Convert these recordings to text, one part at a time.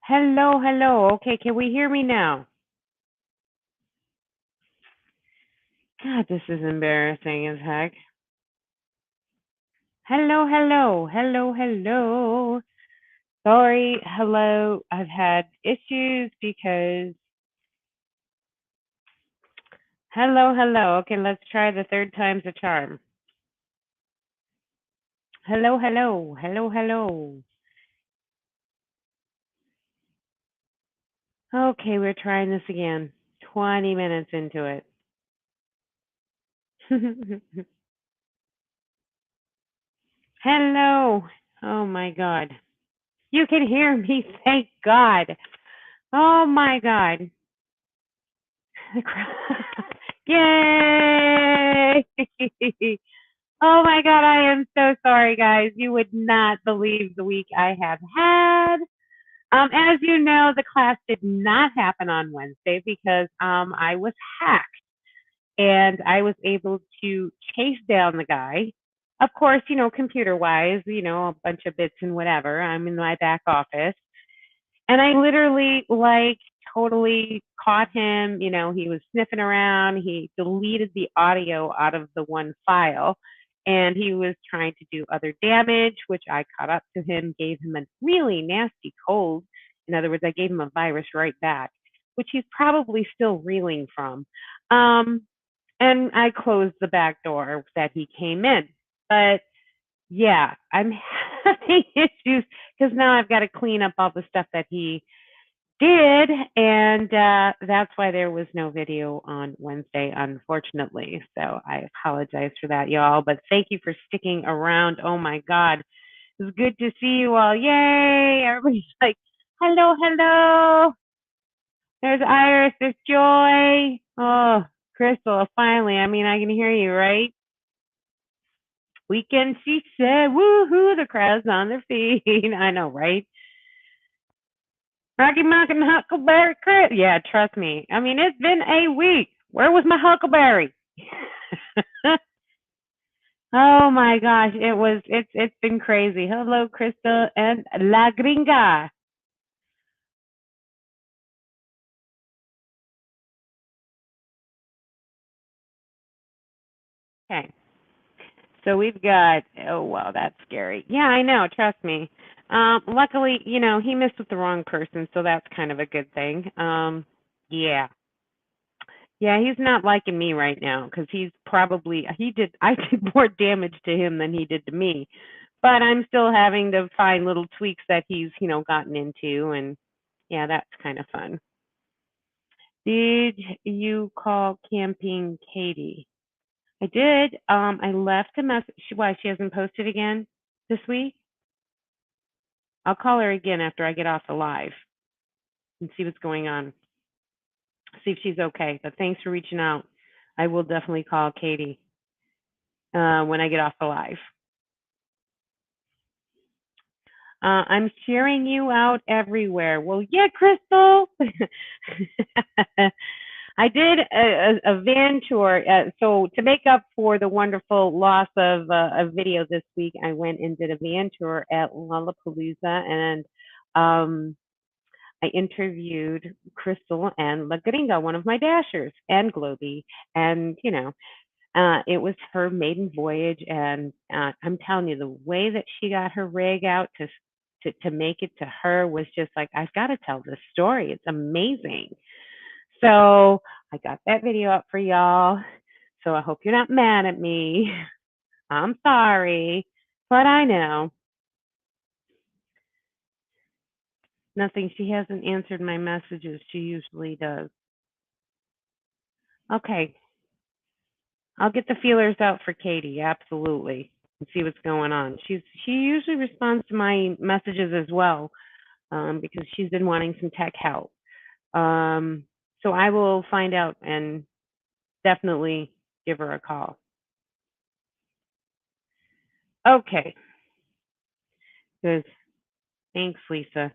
Hello, hello. Okay, can we hear me now? God, this is embarrassing as heck. Hello, hello, hello, hello. Sorry, hello. I've had issues because hello, hello. Okay, let's try the third time's a charm. Hello, hello, hello, hello. Okay, we're trying this again. 20 minutes into it. Hello. Oh my God. You can hear me, thank God. Oh my God. The Yay! Oh my God, I am so sorry, guys. You would not believe the week I have had. As you know, the class did not happen on Wednesday because I was hacked and I was able to chase down the guy. Of course, computer wise, a bunch of bits and whatever. I'm in my back office. And I literally totally caught him. He was sniffing around. He deleted the audio out of the one file and he was trying to do other damage, which I caught up to him, gave him a really nasty cold. In other words, I gave him a virus right back, which he's probably still reeling from. Um, and I closed the back door that he came in. But yeah, I'm having issues because now I've got to clean up all the stuff that he did, and that's why there was no video on Wednesday, unfortunately. So I apologize for that, y'all. But thank you for sticking around. Oh my God, it's good to see you all. Yay! Everybody's like, hello, hello. There's Iris. There's Joy. Oh, Crystal. Finally, I mean, I can hear you, right? Weekend, she said, woohoo, the crowd's on their feet. I know, right? Rocky Mountain and Huckleberry Chris. Yeah, trust me. I mean, it's been a week. Where was my Huckleberry? Oh my gosh, it's been crazy. Hello, Krista and La Gringa. Okay. So we've got, oh wow, that's scary. Yeah, I know, trust me. Luckily, he missed with the wrong person, so that's kind of a good thing. Yeah. Yeah, he's not liking me right now because I did more damage to him than he did to me. But I'm still having to find little tweaks that he's, gotten into, and yeah, that's kind of fun. Did you call Camping Katie? I did. I left a message. Why, she hasn't posted again this week? I'll call her again after I get off the live and see what's going on. See if she's okay. But thanks for reaching out. I will definitely call Katie when I get off the live. I'm sharing you out everywhere. Well, yeah, Crystal. I did a van tour. So to make up for the wonderful loss of a video this week, I went and did a van tour at Lollapalooza, and um, I interviewed Crystal and La Gringa, one of my dashers, and Globy, and it was her maiden voyage, and I'm telling you, the way that she got her rig out to make it to her was just like, I've got to tell this story. It's amazing. So I got that video up for y'all. So I hope you're not mad at me. I'm sorry, but I know nothing. She hasn't answered my messages. She usually does. Okay, I'll get the feelers out for Katie. Absolutely, and see what's going on. She usually responds to my messages as well, because she's been wanting some tech help. Um, so I will find out and definitely give her a call. Okay, good. Thanks, Lisa.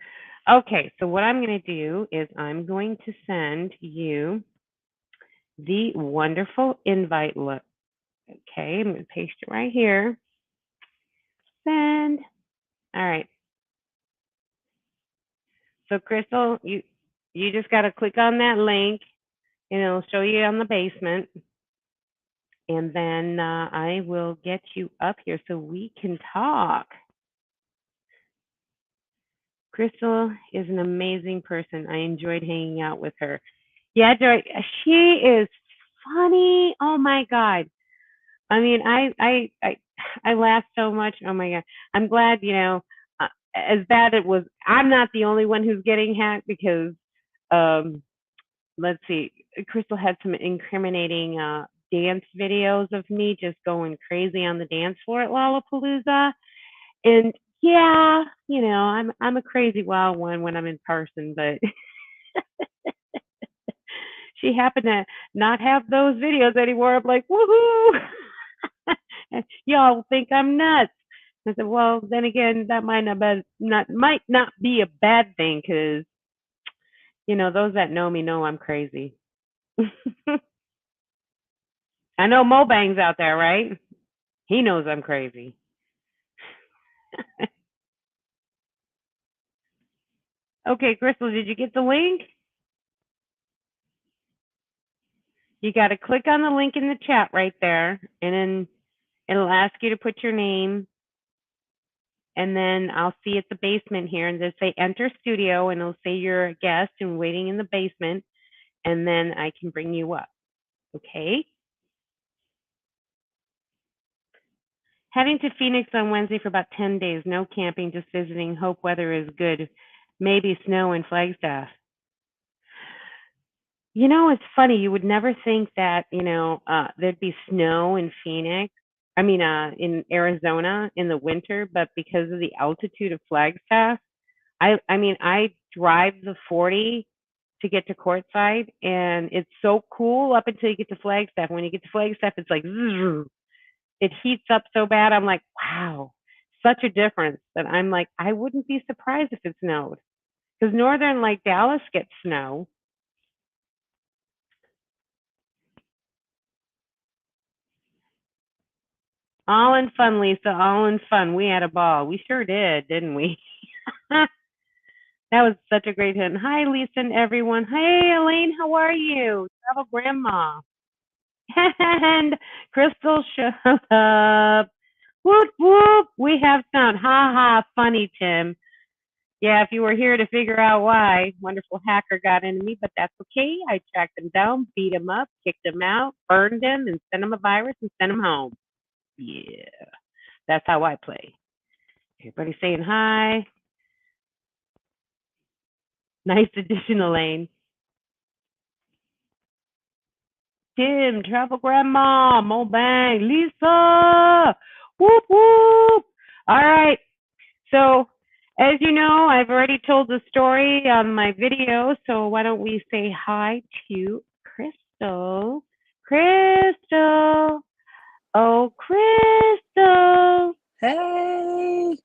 Okay, so what I'm going to do is I'm going to send you the wonderful invite look. Okay, I'm going to paste it right here. Send. All right. So Crystal, you just got to click on that link, and it'll show you on the basement. And then I will get you up here so we can talk. Crystal is an amazing person. I enjoyed hanging out with her. Yeah, Joy, she is funny. Oh my God. I mean, I laughed so much. Oh my God. I'm glad, as bad it was, I'm not the only one who's getting hacked because, um, let's see, Crystal had some incriminating dance videos of me just going crazy on the dance floor at Lollapalooza. And yeah, I'm a crazy wild one when I'm in person, but she happened to not have those videos anymore. I'm like, woohoo! Y'all think I'm nuts. I said, well, then again, that might not be a bad thing because those that know me know I'm crazy. I know Mobang's out there, right? He knows I'm crazy. Okay, Crystal, did you get the link? You got to click on the link in the chat right there, and then it'll ask you to put your name, and then I'll see at the basement here, and they'll say enter studio, and it'll say you're a guest and waiting in the basement, and then I can bring you up. Okay? Heading to Phoenix on Wednesday for about 10 days. No camping, just visiting. Hope weather is good. Maybe snow in Flagstaff. It's funny. You would never think that, there'd be snow in Phoenix. I mean, in Arizona in the winter, but because of the altitude of Flagstaff, I drive the 40 to get to Courtside, and it's so cool up until you get to Flagstaff. When you get to Flagstaff, it's like, it heats up so bad. I'm like, wow, such a difference. That I'm like, I wouldn't be surprised if it snowed because northern like Dallas gets snow. All in fun, Lisa. All in fun. We had a ball. We sure did, didn't we? That was such a great hit. Hi, Lisa and everyone. Hey, Elaine, how are you? Travel Grandma. And Crystal showed up. Whoop, whoop. We have sound. Ha ha. Funny, Tim. Yeah, if you were here to figure out why, wonderful hacker got into me, but that's okay. I tracked him down, beat him up, kicked him out, burned him, and sent him a virus and sent him home. Yeah, that's how I play. Everybody saying hi. Nice addition, Elaine. Tim, Travel Grandma, Mobang, Lisa. Whoop, whoop. All right. So, as you know, I've already told the story on my video, so why don't we say hi to Crystal? Crystal. Oh, Crystal. Hey.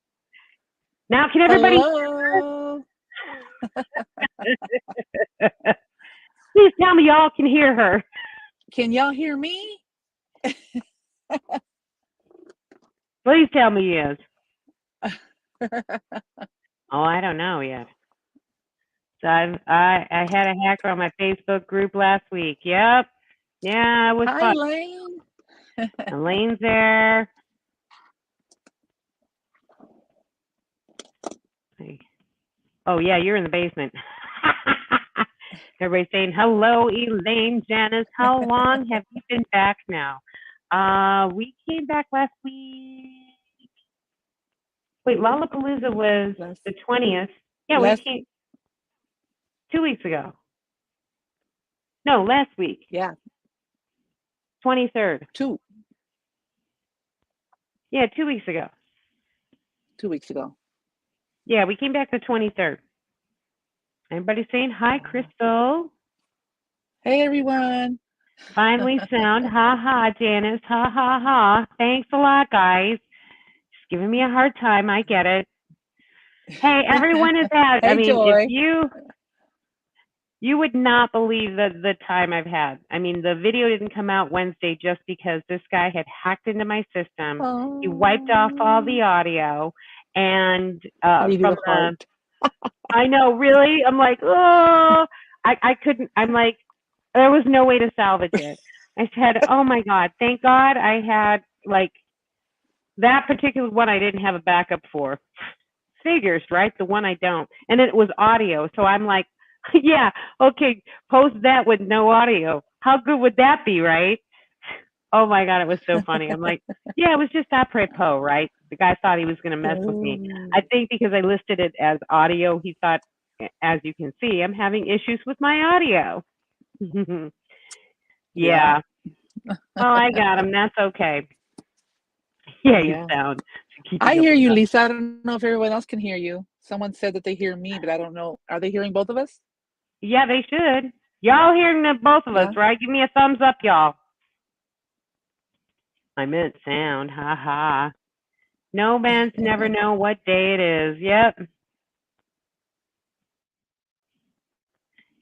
Now, can everybody Hello. please tell me y'all can hear her? Can y'all hear me? Please tell me yes. Oh, I don't know yet. So I had a hacker on my Facebook group last week. Yep. Yeah, it was Hi, fun. Elaine. Elaine's there. Oh yeah, you're in the basement. Everybody's saying hello, Elaine, Janice. How long have you been back now? We came back last week. Wait, Lollapalooza was the 20th. Yeah, we came 2 weeks ago. No, last week. Yeah. 23rd. Yeah, 2 weeks ago. 2 weeks ago. Yeah, we came back the 23rd. Everybody saying hi, Crystal. Hey, everyone. Finally sound. Ha ha, Janice. Ha ha ha. Thanks a lot, guys. Just giving me a hard time. I get it. Hey, everyone is out. Hey, I mean, Joy. if you would not believe the time I've had. I mean, the video didn't come out Wednesday just because this guy had hacked into my system. He wiped off all the audio, and How do you do from the heart? I know, really. I'm like, oh, I couldn't. I'm like, there was no way to salvage it. I said, oh my God, thank God I had like that particular one I didn't have a backup for. Figures, right? The one I don't. And it was audio. So I'm like, yeah, okay, post that with no audio. How good would that be, right? Oh my God, it was so funny. I'm like, yeah, it was just apropos, right? The guy thought he was going to mess with me. I Oh, think because I listed it as audio, he thought, as you can see, I'm having issues with my audio. yeah, Yeah. Oh, I got him. That's okay. Yeah, you yeah. sound I keeping up hear with you, that. Lisa. I don't know if everyone else can hear you. Someone said that they hear me, but I don't know. Are they hearing both of us? Yeah, they should. Y'all hearing the both of us, Yeah. right? Give me a thumbs up, y'all. I meant sound. Ha ha. No bands never know what day it is. Yep.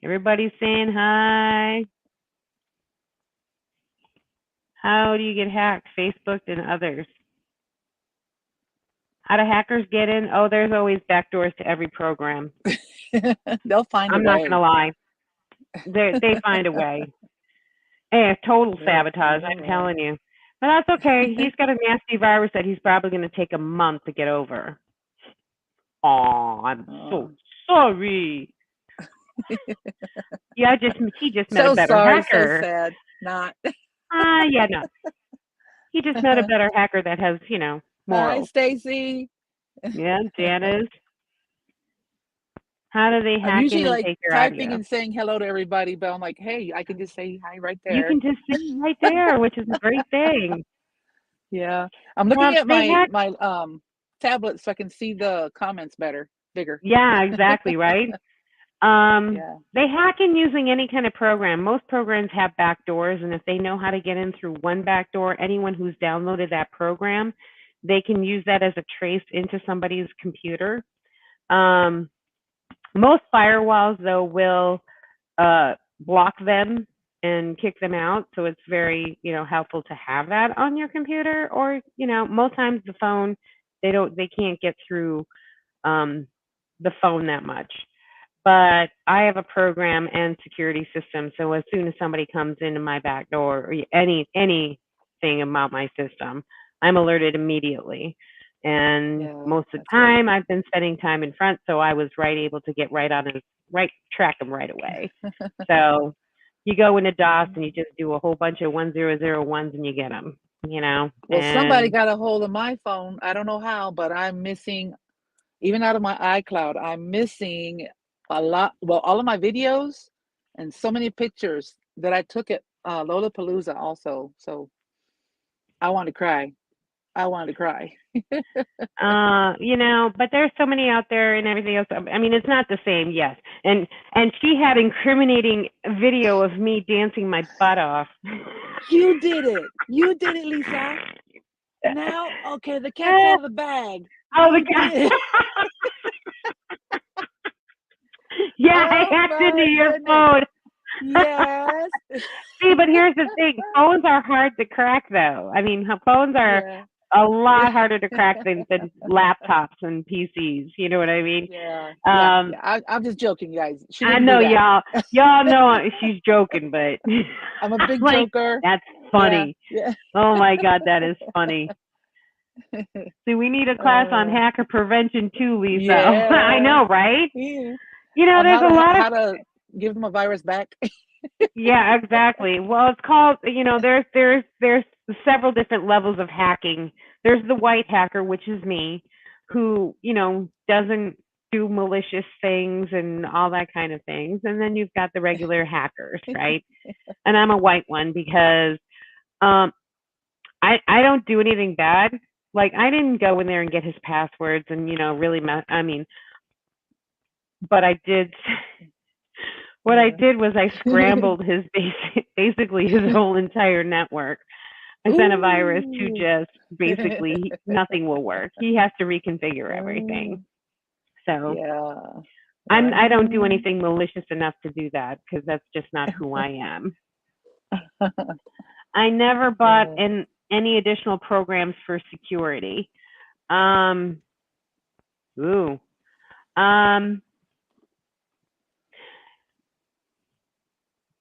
Everybody's saying hi. How do you get hacked? Facebook and others. How do hackers get in? Oh, there's always backdoors to every program. They'll find a I'm not gonna way. lie. They find a way. Hey, it's total They'll sabotage, find a I'm way. telling you. But that's okay. He's got a nasty virus that he's probably gonna take a month to get over. Oh, I'm so Oh. sorry. Yeah, he just met a So better sorry, so hacker. sad. Not. Yeah, no. He just met a better hacker that has, Hi, morals. Stacy. Yeah, Janice. How do they I'm hack in usually and like take your typing audio? and saying hello to everybody, but I'm like, hey, I can just say hi right You there. can just see right there, which is a great thing. Yeah. I'm looking at They hack. my tablet so I can see the comments better, bigger. Yeah, exactly, right? Um, Yeah. they hack in using any kind of program. Most programs have back doors, and if they know how to get in through one back door, anyone who's downloaded that program, they can use that as a trace into somebody's computer. Um, most firewalls, though, will block them and kick them out. So it's very, helpful to have that on your computer. Or, most times the phone, they can't get through um, the phone that much. But I have a program and security system, so as soon as somebody comes into my back door or anything about my system, I'm alerted immediately. And Yeah, most of the that's good. time, I've been spending time in front, so I was able to get right on his right track him right away. So you go into DOS and you just do a whole bunch of 1001s and you get them, Well, somebody and got a hold of my phone. I don't know how, but I'm missing, even out of my iCloud, I'm missing a lot. Well, all of my videos and so many pictures that I took at Lollapalooza also. So I wanted to cry. I wanted to cry. but there's so many out there and everything else. I mean, it's not the same, yes. And she had incriminating video of me dancing my butt off. You did it. You did it, Lisa. Now, okay, the cat's out of the bag. Oh, the You guy. did. Yeah, I Oh hacked into my your goodness. phone. Yes. See, but here's the thing. Phones are hard to crack, though. I mean, phones are Yeah. a lot harder to crack than laptops and PCs. You know what I mean? Yeah. Yeah. Um, Yeah. I'm just joking, guys. She I didn't do know that. y'all know she's joking, but I'm a I'm big like, joker. that's Yeah. funny. Yeah. Oh my God, that is funny. See, we need a class on Uh, hacker prevention too, Lisa. I yeah. know, right? Yeah. On There's a lot of, how to give them a virus back. yeah, exactly. Well, it's called, there's several different levels of hacking. There's the white hacker, which is me, who, doesn't do malicious things and all that kind of things. And then you've got the regular hackers, right? And I'm a white one because um I don't do anything bad. Like I didn't go in there and get his passwords and really I mean, but I did what I Yeah. did was I scrambled his basically his whole entire network. I sent a virus to Ooh. just basically nothing will work. He has to reconfigure everything. Oh, So yeah. I don't do Well, anything malicious enough to do that because that's just not who I am. I never bought uh, in any additional programs for security. Um, ooh. Um,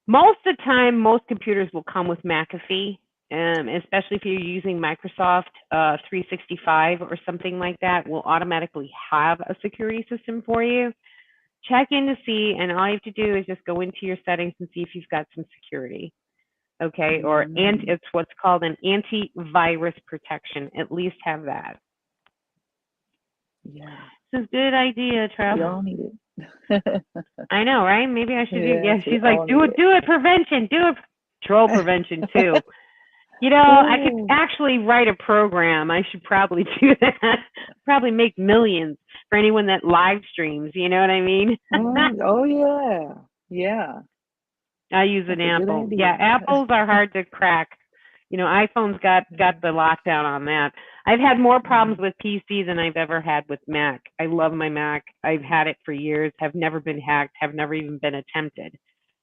Most of the time, most computers will come with McAfee, especially if you're using Microsoft 365 or something like that, will automatically have a security system for you. Check in to see, and all you have to do is just go into your settings and see if you've got some security. Okay, or and Mm, it's what's called an antivirus protection. At least have that. yeah, It's a good idea, we Trev. all need it. I know, right? Maybe I should do. Yes, Yeah, we she's like, all need it. do it prevention, do it troll prevention too. I could Oh, actually write a program. I should probably do that. Probably make millions for anyone that live streams. You know what I mean? oh yeah, yeah. I use an That's a good Apple. Yeah, idea. apples are hard to crack. iPhone's got the lockdown on that. I've had more problems Mm, with PC than I've ever had with Mac. I love my Mac. I've had it for years. Have never been hacked. Have never even been attempted.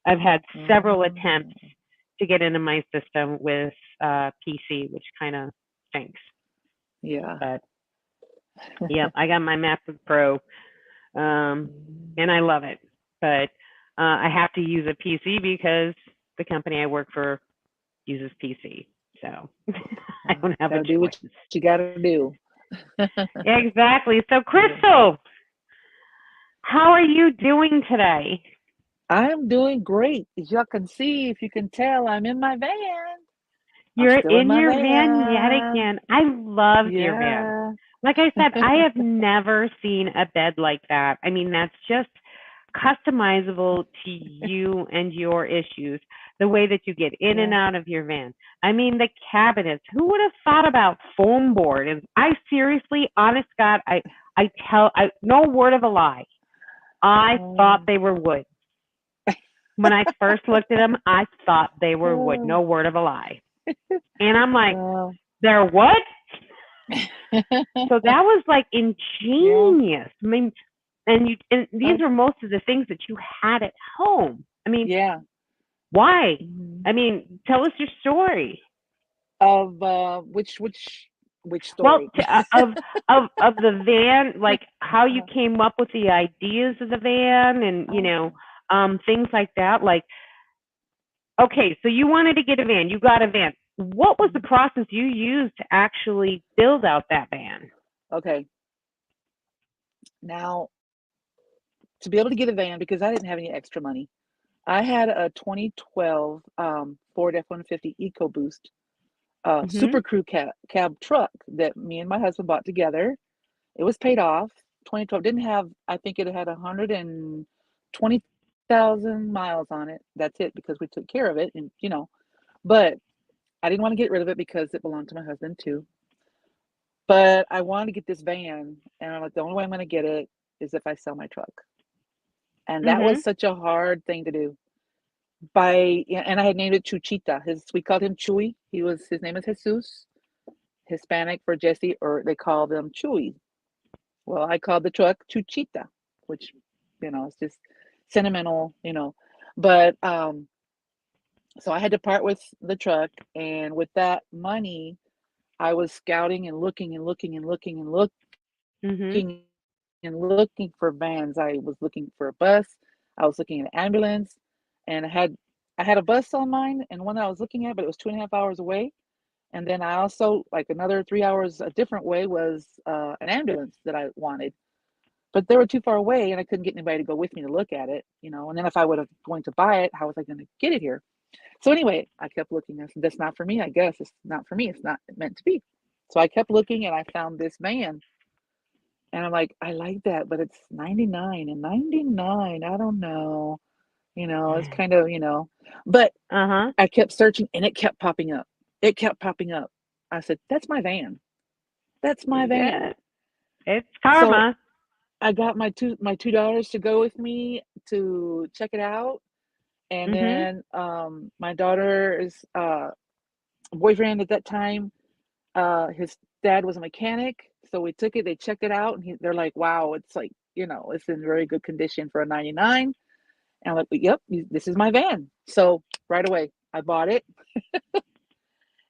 I've had several attempts oh, to get into my system with PC, which kind of stinks. yeah. But yep, I got my MacBook Pro, Mm, and I love it. But I have to use a PC because the company I work for uses PC. So I well, don't have a gotta do what choice. you gotta do. Exactly. So, Yeah. Crystal, how are you doing today? I'm doing great. As y'all can see, if you can tell, I'm in my van. I'm You're still in in my your van yet van. again. I love your van. Yeah. Like I said, I have never seen a bed like that. I mean, that's just customizable to you and your issues, the way that you get in and Yeah. out of your van. I mean, the cabinets. Who would have thought about foam board? And I seriously, honest God, no word of a lie. I thought Oh. they were wood. When I first looked at them, I thought they were wood. Oh. No word of a lie. And I'm like, Well. they're what? So that was like Yeah. ingenious. I mean, and these Uh, are most of the things that you had at home. I mean, yeah. why? Mhm. I mean, tell us your story. Of which Well, story? of the van, like how you came up with the ideas of the van, and Oh. things like that. Like, okay, so you wanted to get a van, you got a van. What was the Mhm. process you used to actually build out that van? Okay. Now, to be able to get a van, because I didn't have any extra money, I had a 2012 Ford F-150 EcoBoost Mhm. Super Crew cab truck that me and my husband bought together. It was paid off. 2012 didn't have, I think it had 120,000 miles on it. That's it, because we took care of it, and but I didn't want to get rid of it because it belonged to my husband too. But I wanted to get this van, and I'm like, the only way I'm going to get it is if I sell my truck. And that was Mhm. such a hard thing to do. And I had named it Chuchita. We called him Chuy. His name is Jesus, Hispanic for Jesse, or they call them Chuy. Well, I called the truck Chuchita, which it's just sentimental. But so I had to part with the truck, and with that money, I was scouting and looking and looking and looking and Mhm. looking for vans. I was looking for a bus. I was looking at an ambulance, and I had a bus on mine and one that I was looking at, but it was 2.5 hours away. And then I also, like, another 3 hours a different way, was an ambulance that I wanted, but they were too far away, and I couldn't get anybody to go with me to look at it. And then if I would have going to buy it, how was I going to get it here? So anyway, I kept looking. I said, "That's not for me. I guess it's not for me. It's not meant to be." So I kept looking, and I found this van. And I'm like, I like that, but it's 99 and 99. I don't know. It's kind of. But Uh-huh. I kept searching, and it kept popping up. It kept popping up. I said, that's my van. That's my van. Yeah. It's So karma. I got my $2 to go with me to check it out. And Mhm. then my daughter's boyfriend at that time, his dad was a mechanic. So we took it, they checked it out, and they're like, wow, it's like, it's in very good condition for a 99. And I'm like, yep, this is my van. So right away, I bought it.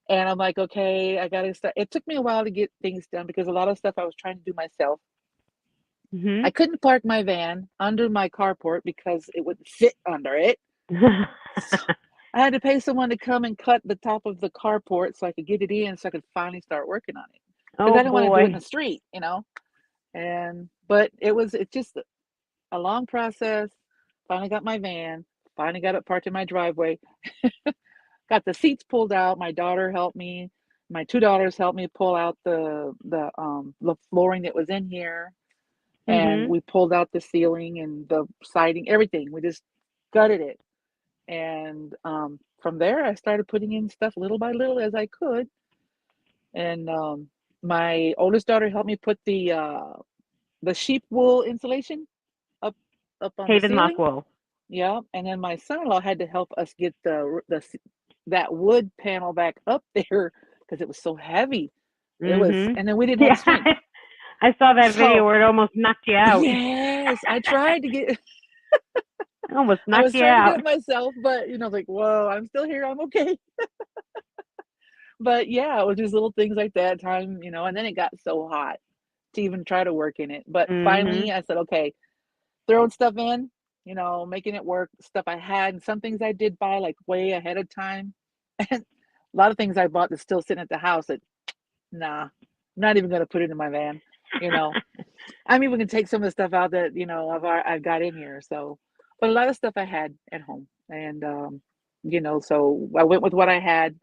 And I'm like, okay, I got to start. It took me a while to get things done because a lot of stuff I was trying to do myself. I Mhm. couldn't park my van under my carport because it wouldn't fit under it. So I had to pay someone to come and cut the top of the carport so I could get it in so I could finally start working on it. Because Oh I didn't want to do it in the boy. street, And but it's just a long process. Finally got my van, finally got it parked in my driveway, got the seats pulled out. My daughter helped me. My two daughters helped me pull out the flooring that was in here, and Mhm. we pulled out the ceiling and the siding, everything. We just gutted it, and from there I started putting in stuff little by little as I could. And my oldest daughter helped me put the sheep wool insulation up on the Haven ceiling. Lockwool. Yeah, and then my son-in-law had to help us get that wood panel back up there because it was so heavy. It was, Mhm. and then we didn't have Yeah. strength. I saw that video So where it almost knocked you out. yes, I tried to get, Almost I knocked was you trying to get out. it myself, but like, whoa, I'm still here, I'm okay. But yeah, it was just little things like that time, and then it got so hot to even try to work in it. But Mhm. finally, I said, okay, throwing stuff in, making it work. Stuff I had, and some things I did buy like way ahead of time, and a lot of things I bought that's still sitting at the house that, nah, I'm not even gonna put it in my van. You know, I'm even gonna take some of the stuff out that I've got in here. So, but a lot of stuff I had at home, and so I went with what I had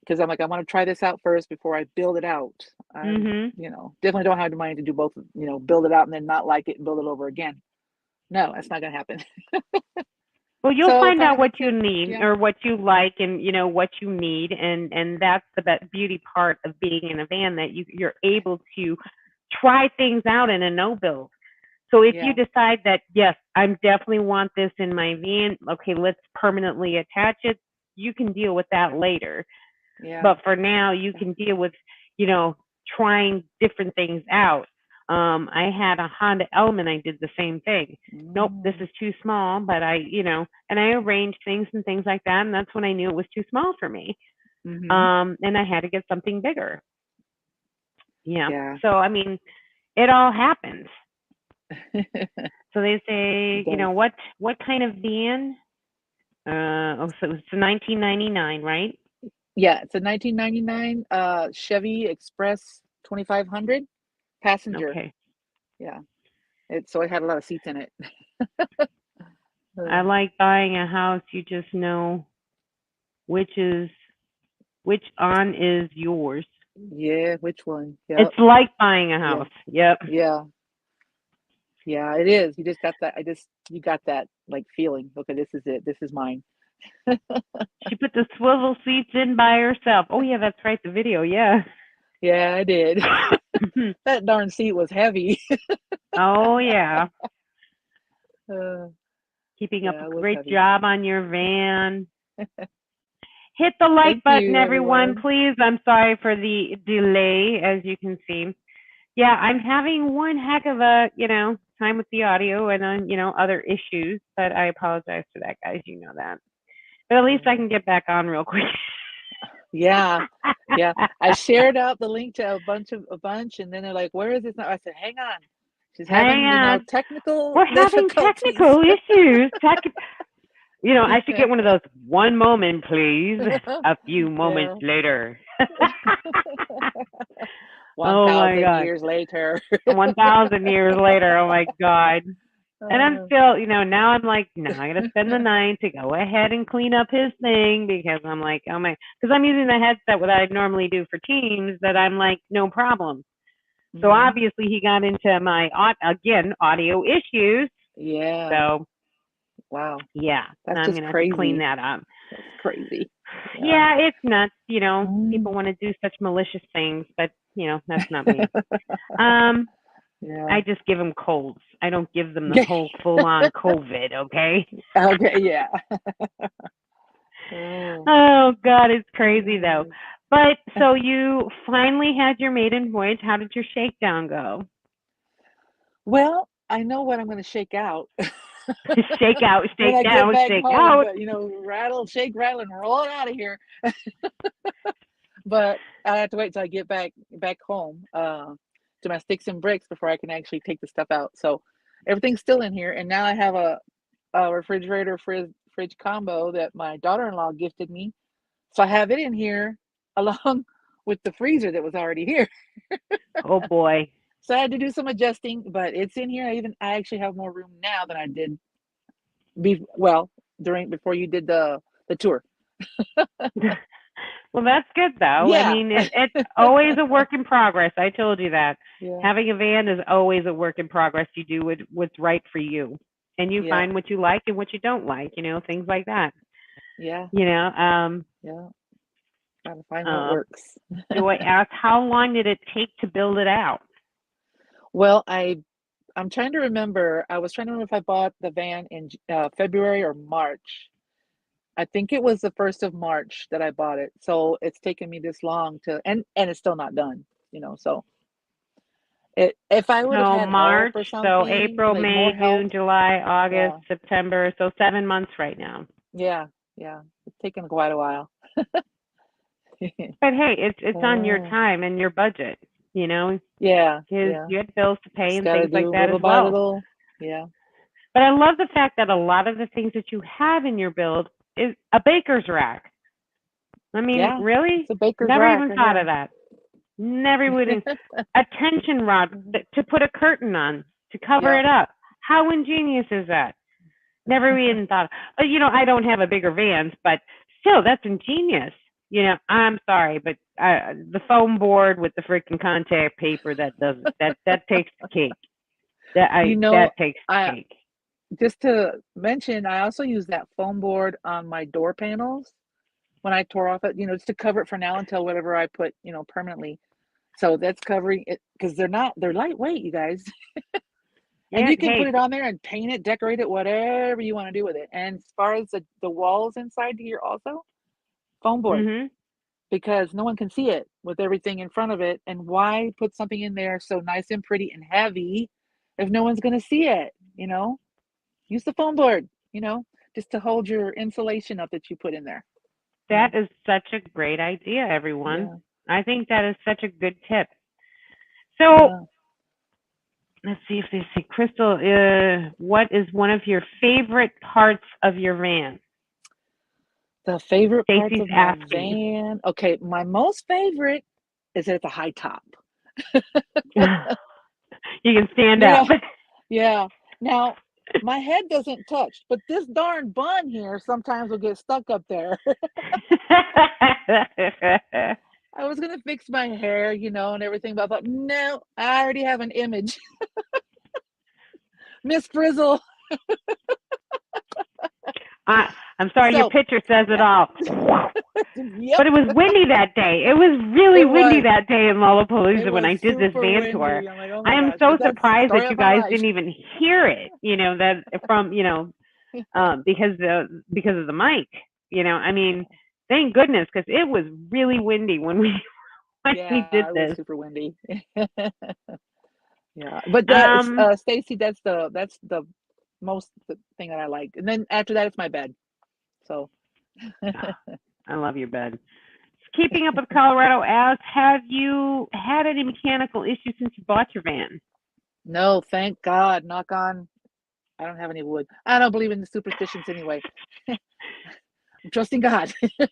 because I'm like, I want to try this out first before I build it out. I'm, Mhm. definitely don't have the money to do both. Build it out and then not like it and build it over again. No, that's not gonna happen. Well, you'll So find out finally, what you need yeah, or what you like and what you need, and that's the beauty part of being in a van, that you're able to try things out in a no build. So if you yeah, decide that, yes, I definitely want this in my van, okay, let's permanently attach it, you can deal with that later. yeah. But for now, you can deal with, you know, trying different things out. I had a Honda Element. I did the same thing. Nope, this Mm, is too small, but and I arranged things and things like that. And that's when I knew it was too small for me. mm-hmm. And I had to get something bigger. Yeah. Yeah, So, I mean, it all happens. it So they say, does. what kind of van? So it's 1999, right? Yeah, it's a 1999 Chevy Express 2500 passenger. Okay. Yeah, it had a lot of seats in it. I Uh, like buying a house. You just know which is which on is yours. yeah, which one? Yep, It's like buying a yeah, house. Yep. yeah, yeah. It is. You just got that. You got that like feeling. Okay, this is it. This is mine. She put the swivel seats in by herself. Oh yeah, that's right. The video. Yeah. Yeah, I did. That darn seat was heavy. Oh yeah. Uh, Keeping up yeah, a it was great heavy. job on your van. Hit the like Thank button, you, everyone, everyone. please. I'm sorry for the delay, as you can see. Yeah, I'm having one heck of a, time with the audio and other issues, but I apologize for that, guys. You know that. But at least I Yeah. can get back on real quick. Yeah, yeah. I shared out the link to a bunch, and then they're like, "Where is this now?" I said, "Hang on, she's Hang having on. technical We're having difficulties." technical issues. I should get one of those. One moment, please. A few moments Yeah. later. One Oh my thousand God. years later. 1,000 years later. Oh my God. And I'm Uh, still, now I'm like, now I gotta spend the night to go ahead and clean up his thing, because I'm like, oh my, because I'm using the headset what I normally do for Teams, that I'm like, no problem. So mhm. obviously he got into my, again, audio issues. Yeah. So Wow. yeah, That's I'm just gonna have to clean crazy. that up. That's crazy. Yeah. Yeah, it's nuts. Mm. People want to do such malicious things, but that's not me. Um, Yeah. I just give them colds. I don't give them the whole full on COVID. Okay. Okay. Yeah. Oh. Oh God, it's crazy though. Mm. But so you finally had your maiden voyage. How did your shakedown go? Well, I know what I'm going to shake out Shake out, when shake I get down, back shake home, out. but rattle, shake, rattle, and roll it out of here. But I have to wait till I get back home to my sticks and bricks before I can actually take the stuff out. So everything's still in here, and now I have a refrigerator fridge combo that my daughter-in-law gifted me. So I have it in here along with the freezer that was already here. Oh boy. So I had to do some adjusting, but it's in here. I actually have more room now than I did well during before you did the tour. Well, that's good though. I Yeah. mean, it's always a work in progress. I told you that. Yeah. Having a van is always a work in progress. You do what's right for you, and you Yeah. find what you like and what you don't like. Things like that. Yeah. You know, Yeah. Gotta find what uh, works. Joy asked, how long did it take to build it out? Well, I'm trying to remember. I was trying to remember if I bought the van in February or March. I think it was the 1st of March that I bought it. So it's taken me this long to, and it's still not done, so if I would have So had help March, or so something, April, like more May, help. June, July, August, Yeah. September. So 7 months right now. Yeah. Yeah. It's taken quite a while. But hey, it's on your Oh, time and your budget. You know, yeah. because Yeah. you had bills to pay Just and gotta things like do that as little by well. little. Yeah. But I love the fact that a lot of the things that you have in your build is a baker's rack. I mean, Yeah. It's really? a baker's Never rack even right thought of here. that. Never even a tension rod to put a curtain on to cover Yeah. it up. How ingenious is that? Never even thought. But I don't have a bigger vans, but still, that's ingenious. I'm sorry, but the foam board with the freaking contact paper that does it. That takes the cake. You know, That takes the I cake. just to mention, I also use that foam board on my door panels when I tore off it, just to cover it for now until whatever I put, permanently. So that's covering it because they're lightweight, you guys. And Yeah. you can put Hey. it on there and paint it, decorate it, whatever you want to do with it. And as far as the walls inside here also, foam board, Mhm. because no one can see it with everything in front of it. And why put something in there so nice and pretty and heavy if no one's going to see it? Use the foam board, just to hold your insulation up that you put in there. That is such a great idea, everyone. Yeah, I think that is such a good tip. So yeah. let's see if they say, Crystal, what is one of your favorite parts of your van? The favorite parts Stacy's of my asking. van. Okay, my most favorite is at the high top. You can stand You up. know, yeah. Now, my head doesn't touch, but this darn bun here sometimes will get stuck up there. I was gonna fix my hair, and everything, but I thought, no, I already have an image. Miss Frizzle. I'm sorry, your So, picture says it all. yep, But it was windy that day. It was really it windy was. that day in It Lollapalooza when I was did this super van tour. windy. I'm like, oh I my am gosh, so but that's the surprised that story you of my guys life. didn't even hear it. That from because of the mic. I mean, thank goodness because it was really windy when we when we Yeah, did it was this. super windy. Yeah, but that's Um, Stacy. That's the most thing that I like, and then after that, it's my bed. So I love your bed. Keeping up with Colorado as have you had any mechanical issues since you bought your van? no, thank God. Knock on. I don't have any wood. I don't believe in the superstitions anyway. I'm trusting God. But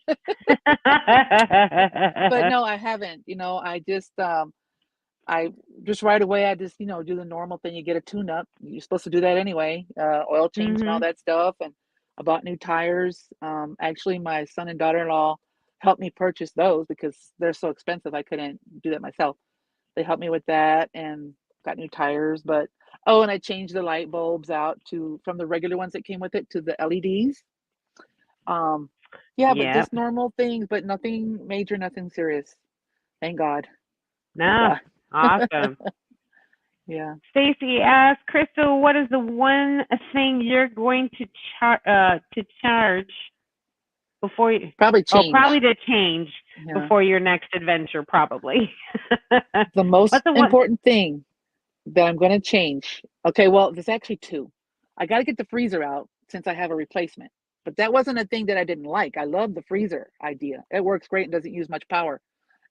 no, I haven't. I just right away, I just, do the normal thing. You get a tune up. You're supposed to do that anyway, oil change and all Mhm. that stuff. And I bought new tires. Actually, my son and daughter-in-law helped me purchase those because they're so expensive. I couldn't do that myself. They helped me with that and got new tires. But, oh, and I changed the light bulbs out from the regular ones that came with it to the LEDs. Um, yeah, but Yep. just normal things, but nothing major, nothing serious. Thank God. Thank No. God. Awesome. Yeah. Stacy asked, Crystal, what is the one thing you're going to charge before you? Probably Oh, probably change. to change Yeah. before your next adventure, probably. The What's most the one? important thing that I'm going to change. Okay, well, there's actually two. I got to get the freezer out since I have a replacement. But that wasn't a thing that I didn't like. I love the freezer idea. It works great and doesn't use much power.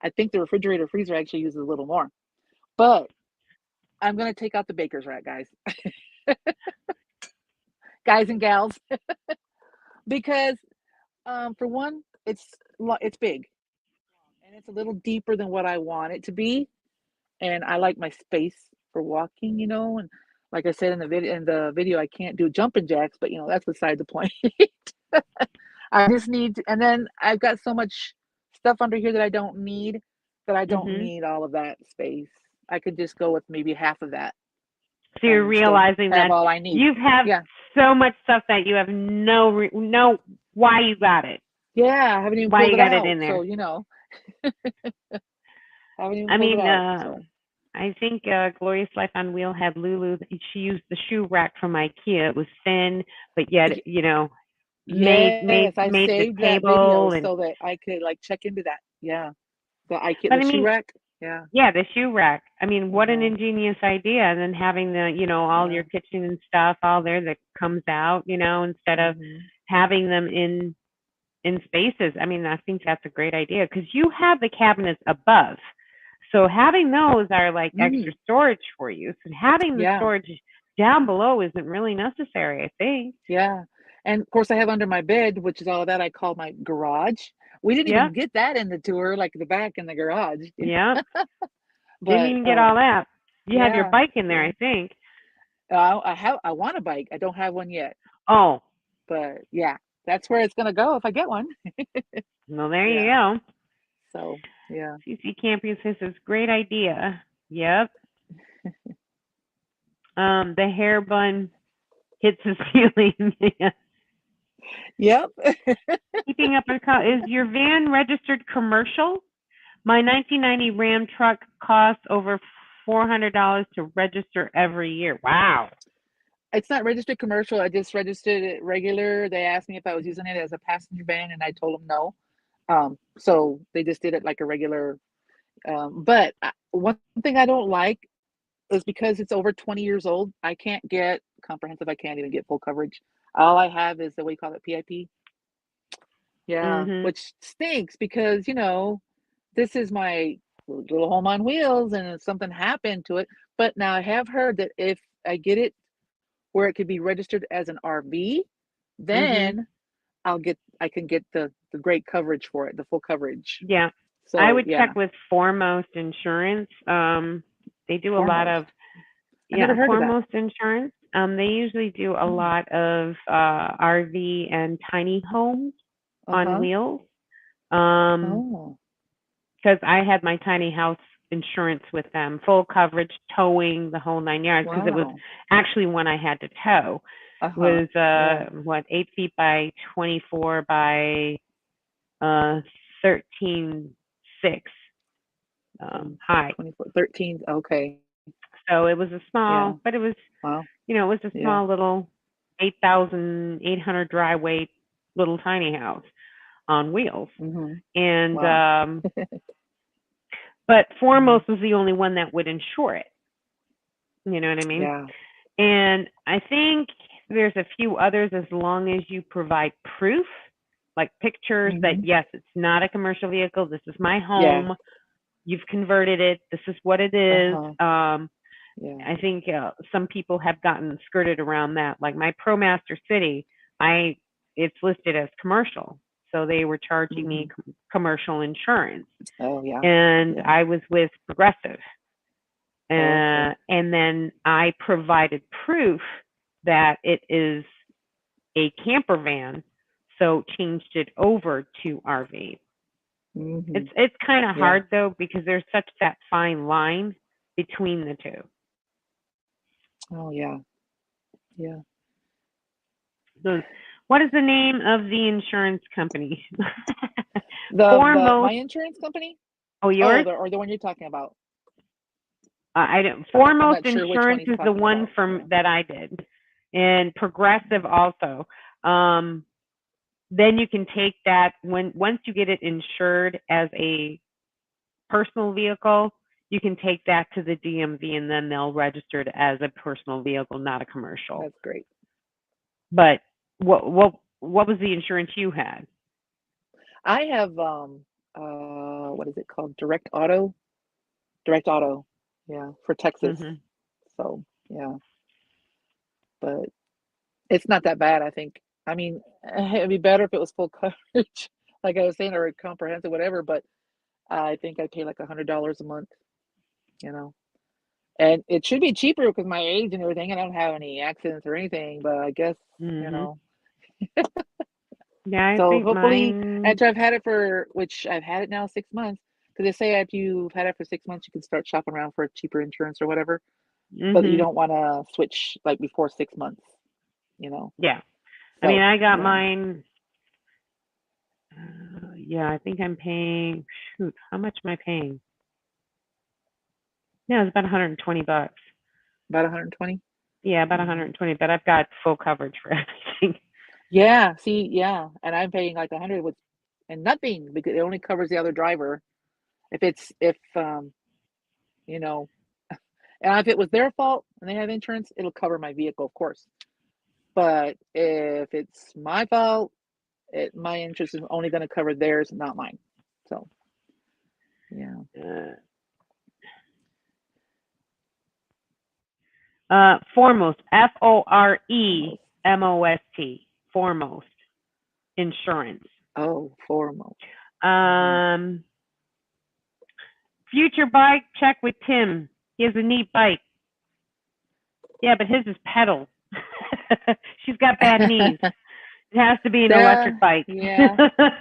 I think the refrigerator freezer actually uses a little more. But I'm going to take out the baker's rack, guys. Guys and gals. because for one, it's big and it's a little deeper than what I want it to be, and I like my space for walking, and like I said in the video, I can't do jumping jacks, but that's beside the point. I just need, and then I've got so much stuff under here that I don't Mhm. need all of that space. I could just go with maybe half of that So you're and still realizing have that all I need. you have Yeah. so much stuff that you have no why you got it, Yeah, I haven't even why pulled you it got it out. in So, there. I haven't even I pulled it mean, out. So, I think Glorious Life on Wheel had Lulu. She used the shoe rack from IKEA. It was thin, but yet y- made yes, I made the saved that video table. And so that I could like check into that. Yeah. but The I shoe mean, rack. Yeah. yeah, the shoe rack. I mean, what an Uh-huh. ingenious idea. And then having the all Yeah. your kitchen and stuff all there that comes out, instead of Hmm. having them in spaces. I mean, I think that's a great idea because you have the cabinets above. So having those are like extra Hmm. storage for you. So having the Yeah. storage down below isn't really necessary, I think. Yeah. And of course I have under my bed, which is all that I call my garage. We didn't even Yep. get that in the tour, like the back in the garage. Yep. Didn't But even get all that. You had your yeah, bike in there, yeah. I think. I want a bike. I don't have one yet. Oh, But yeah, that's where it's gonna go if I get one. well, there you Yeah. go. So yeah. CC Camping says it's a great idea. Yep. The hair bun hits the ceiling. Yeah. Yep. Keeping up with is your van registered commercial? My 1990 Ram truck costs over $400 to register every year. Wow. It's not registered commercial. I just registered it regular. They asked me if I was using it as a passenger van, and I told them no. So they just did it like a regular. But one thing I don't like is because it's over 20 years old, I can't get comprehensive. I can't even get full coverage. All I have is the, what do you call it, PIP? Yeah, Mhm. which stinks because, this is my little home on wheels and if something happened to it. But now I have heard that if I get it where it could be registered as an RV, Mhm. then I can get the great coverage for it, the full coverage. Yeah. I So would check yeah, with Foremost Insurance. They do a lot of foremost. I never heard of that. Foremost Insurance. They usually do a Hmm. lot of RV and tiny homes on Uh-huh. wheels. Um, Oh, because I had my tiny house insurance with them, full coverage, towing, the whole 9 yards. Because it was wow. actually one I had to tow. Uh-huh. Was Yeah. what 8 feet by 24 by 13.6 high. 24, 13. Okay. So it was a Yeah. small, but it was Wow. it was a Yeah. small little 8,800 dry weight little tiny house on wheels. Mm-hmm. And Wow. but Hmm. Foremost was the only one that would insure it. You know what I mean? Yeah. And I think there's a few others as long as you provide proof, like pictures that Hmm. yes, it's not a commercial vehicle. This is my Yeah. home. You've converted it. This is what it is. Uh-huh. Yeah. I think some people have gotten skirted around that. Like my ProMaster City, I it's listed as commercial, so they were charging me Hmm. commercial insurance, Oh yeah. and Yeah. I was with Progressive, Okay. and then I provided proof that it is a camper van, so changed it over to RV. Hmm. It's kind of Yeah. hard though because there's such that fine line between the two. Oh yeah. Yeah. So, what is the name of the insurance company? The my Foremost. insurance company? Oh, Oh, yours? the one you're talking about. I don't. I'm Foremost not sure which one Insurance he's is the talking one about. from Yeah. that I did, and Progressive also. Um, then you can take that when once you get it insured as a personal vehicle, you can take that to the DMV, and then they'll register it as a personal vehicle, not a commercial. That's great. But what was the insurance you had? I have what is it called? Direct Auto? Direct Auto. Yeah, for Texas. Hmm. So, yeah, but it's not that bad, I think. I mean, it'd be better if it was full coverage, like I was saying, or comprehensive, whatever. But I think I pay like $100 a month, you know. And it should be cheaper because my age and everything. I don't have any accidents or anything, but I guess, you Mhm. know. Yeah, I So think hopefully, mine. after I've had it for, which I've had it now 6 months, because they say after you've had it for 6 months, you can start shopping around for cheaper insurance or whatever. But you Mhm. don't want to switch like before 6 months, you know. Yeah. I mean, So I got yeah, mine. Yeah, I think I'm paying. Shoot, how much am I paying? Yeah, it's about 120 bucks. about 120. Yeah, about Hmm. 120, but I've got full coverage for everything. Yeah, see, yeah, and I'm paying like 100 with and nothing because it only covers the other driver. If you know, and if it was their fault and they have insurance, it'll cover my vehicle, of course. But if it's my fault, my interest is only going to cover theirs, not mine. So yeah. Uh, Foremost, FOREMOST, Foremost Insurance. Oh, foremost. Hmm. Um, Future bike, check with Tim. He has a neat bike. Yeah, but his is pedal. She's got bad knees. It has to be an Yeah, electric bike. yeah.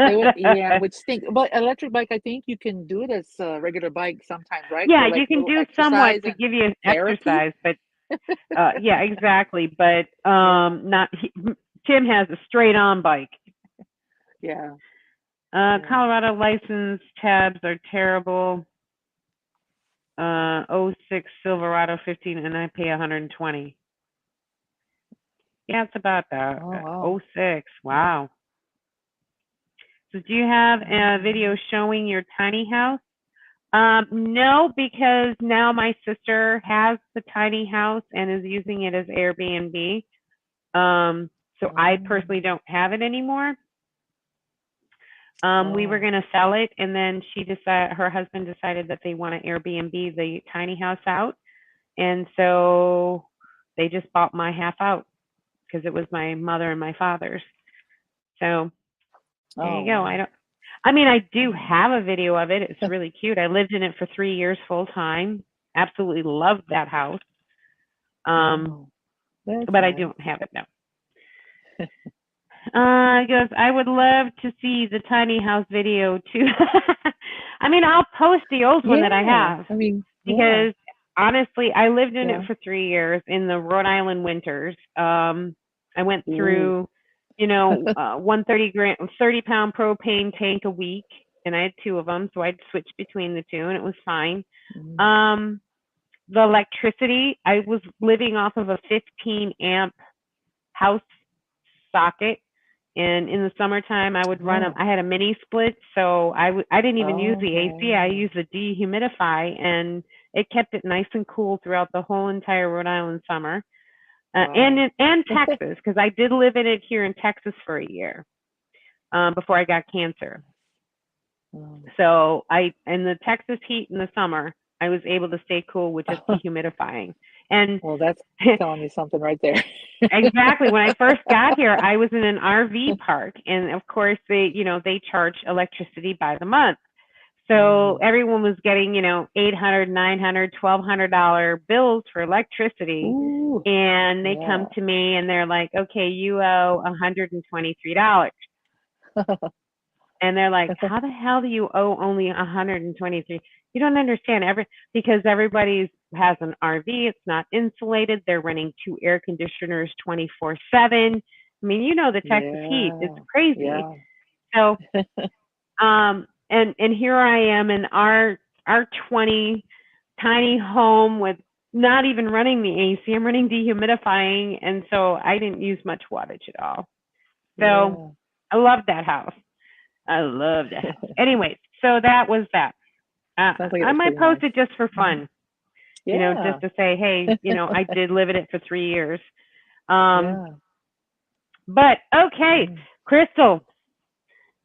It would, yeah, which stink. But electric bike, I think you can do it as a regular bike sometimes, right? Yeah, For like you a can little do somewhat exercise to and give you therapy. exercise, but yeah, exactly. But Yeah, not Tim has a straight on bike. yeah, yeah. Colorado license tabs are terrible. '06 Silverado 15, and I pay 120. Yeah, it's about that. Oh wow. '06. Wow. So do you have a video Mm. showing your tiny house? No, because now my sister has the tiny house and is using it as Airbnb. Um, so I Oh, personally don't have it anymore. We were oh, going to sell it, and then her husband decided that they want to Airbnb the tiny house out, and so they just bought my half out because it was my mother and my father's. So there oh you go. wow. I mean, I do Mm. have a video of it. It's really cute. I lived in it for 3 years full time. Absolutely loved that house. Um, Oh, that's but I nice. don't have it now. He goes, I would love to see the tiny house video too. I mean, I'll post the old one that I Yeah, have I mean, yeah, because honestly, I lived in it yeah. for 3 years in the Rhode Island winters. I went Ooh. through, 30-pound propane tank a week, and I had two of them, so I'd switch between the two, and it was fine. Mm. Um, the electricity, I was living off of a 15 amp house socket. And in the summertime, I would run them. Oh, I had a mini split, so I didn't even use the AC. I okay. used the dehumidify, and it kept it nice and cool throughout the whole entire Rhode Island summer. Wow. And Texas, because I did live in it here in Texas for a year before I got cancer. Oh. So I in the Texas heat in the summer, I was able to stay cool with just dehumidifying. And Well, that's telling you something right there. exactly. When I first got here, I was in an RV park, and of course, they charge electricity by the month. So Mm. everyone was getting, $800, $900, $1,200 bills for electricity, Ooh, and they come yeah. to me and they're like, "Okay, you owe $123." And they're like, "How the hell do you owe only 123?" You don't understand because everybody's has an RV. It's not insulated. They're running two air conditioners 24/7. I mean, the Texas heat is Yeah. crazy. Yeah. So, and here I am in our 20 tiny home with not even running the AC. I'm running dehumidifying, and so I didn't use much wattage at all. So Yeah. I love that house. I love the house. Anyways, so that was that. Sounds like it I was might pretty post nice. it just for Mhm. fun, just Yeah. to say, hey, I did live in it for 3 years. Um, Yeah. but okay, Yeah. Crystal,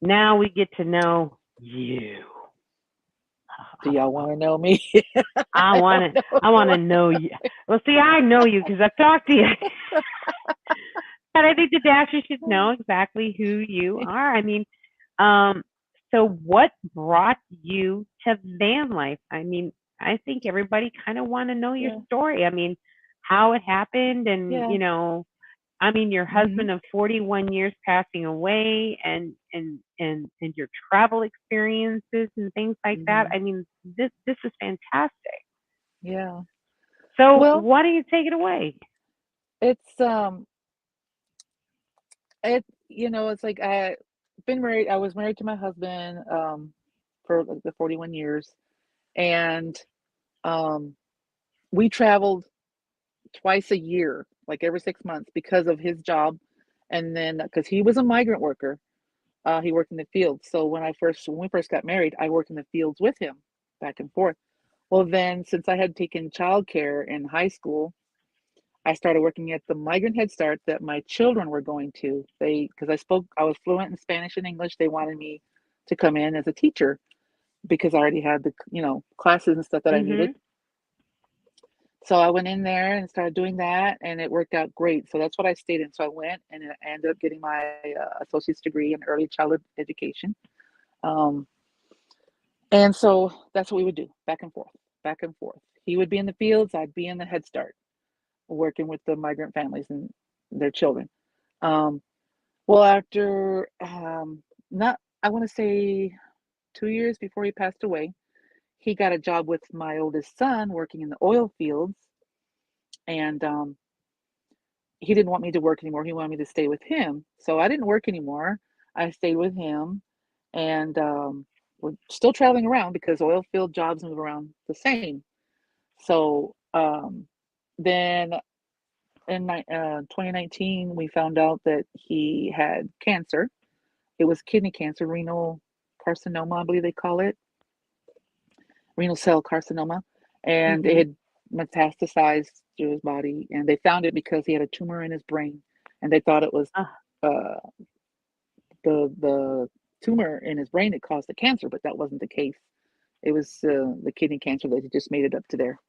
now we get to know you. Do y'all want to know me? I I want don't to. know if I you want to want. know you. Well, see, I know you because I've talked to you. But I think the Dasher should know exactly who you are. I mean, um, so what brought you to van life? I mean, I think everybody kind of want to know your Yeah, story. I mean, how it happened, and yeah. I mean, your Hmm. husband of 41 years passing away, and your travel experiences and things like that. Hmm. I mean, this is fantastic. Yeah. So Well, why don't you take it away? it's it's like I was married to my husband for like the 41 years, and um we traveled twice a year, like every 6 months, because of his job. And then because he was a migrant worker, he worked in the fields. So when we first got married, I worked in the fields with him, back and forth. Well, then since I had taken childcare in high school, I started working at the migrant Head Start that my children were going to. Because I was fluent in Spanish and English, they wanted me to come in as a teacher because I already had the classes and stuff that I needed. Mhm. So I went in there and started doing that, and it worked out great. So that's what I stayed in. So I went and I ended up getting my associate's degree in early childhood education. Um, and so that's what we would do, back and forth, back and forth. He would be in the fields, I'd be in the Head Start, working with the migrant families and their children. Um, well, after not, I want to say 2 years before he passed away, he got a job with my oldest son working in the oil fields, and he didn't want me to work anymore. He wanted me to stay with him. So I didn't work anymore. I stayed with him, and we're still traveling around because oil field jobs move around the same. So then in 2019, we found out that he had cancer. It was kidney cancer, renal carcinoma, I believe they call it, renal cell carcinoma. And it Mhm. had metastasized to his body. And they found it because he had a tumor in his brain. And they thought it was Ah. uh, the tumor in his brain that caused the cancer, but that wasn't the case. It was the kidney cancer that he just made it up to there.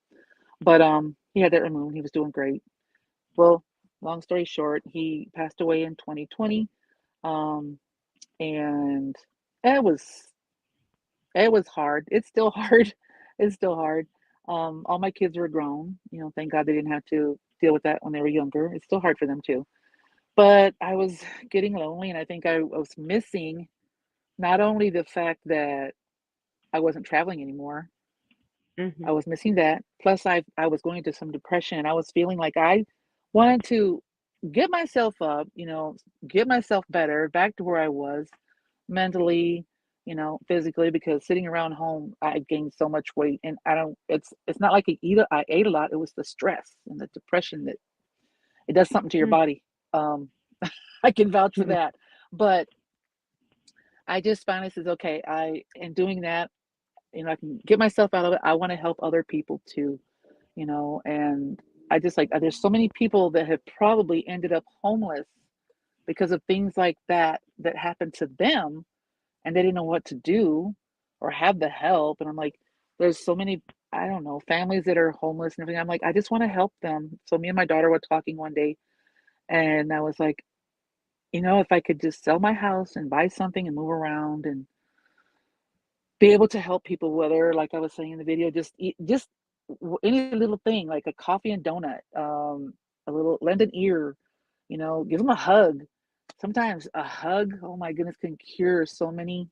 But he had that removed. He was doing great. Well, long story short, he passed away in 2020, um, and it was it was hard. It's still hard. It's still hard. All my kids were grown. Thank God they didn't have to deal with that when they were younger. It's still hard for them too. But I was getting lonely, and I think I was missing not only the fact that I wasn't traveling anymore, I Mhm. was missing that. Plus, I was going into some depression, and I was feeling like I wanted to get myself up, get myself better, back to where I was mentally, physically, because sitting around home, I gained so much weight, and I don't. It's not like I ate a lot. It was the stress and the depression that it does something to your Mhm. body. Um, I can vouch for that, but I just finally says, okay, in doing that, I can get myself out of it. I want to help other people too, and I just like, there's so many people that have probably ended up homeless because of things like that happened to them, and they didn't know what to do or have the help. And I'm like, there's so many, I don't know, families that are homeless and everything. I'm like, I just want to help them. So me and my daughter were talking one day, and I was like, if I could just sell my house and buy something and move around and be able to help people, whether, like I was saying in the video, just eat, just any little thing, like a coffee and donut, a little, lend an ear, give them a hug. Sometimes a hug, oh my goodness, can cure so many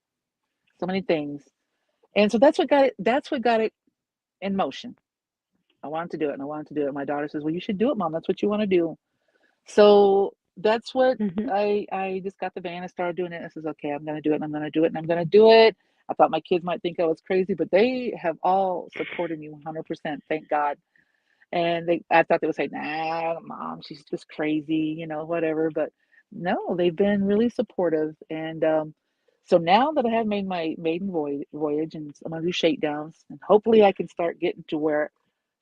things. And so that's what got it in motion. I wanted to do it, and I wanted to do it. My daughter says, well, you should do it, mom. That's what you want to do. So that's what Mhm. I just got the van and started doing it. I says, okay, I'm gonna do it, and I'm gonna do it, and I'm gonna do it. I thought my kids might think I was crazy, but they have all supported me 100%. Thank God. And I thought they would say, nah, mom, she's just crazy, whatever. But no, they've been really supportive. And so now that I have made my maiden voyage, and I'm gonna do shakedowns, and hopefully I can start getting to where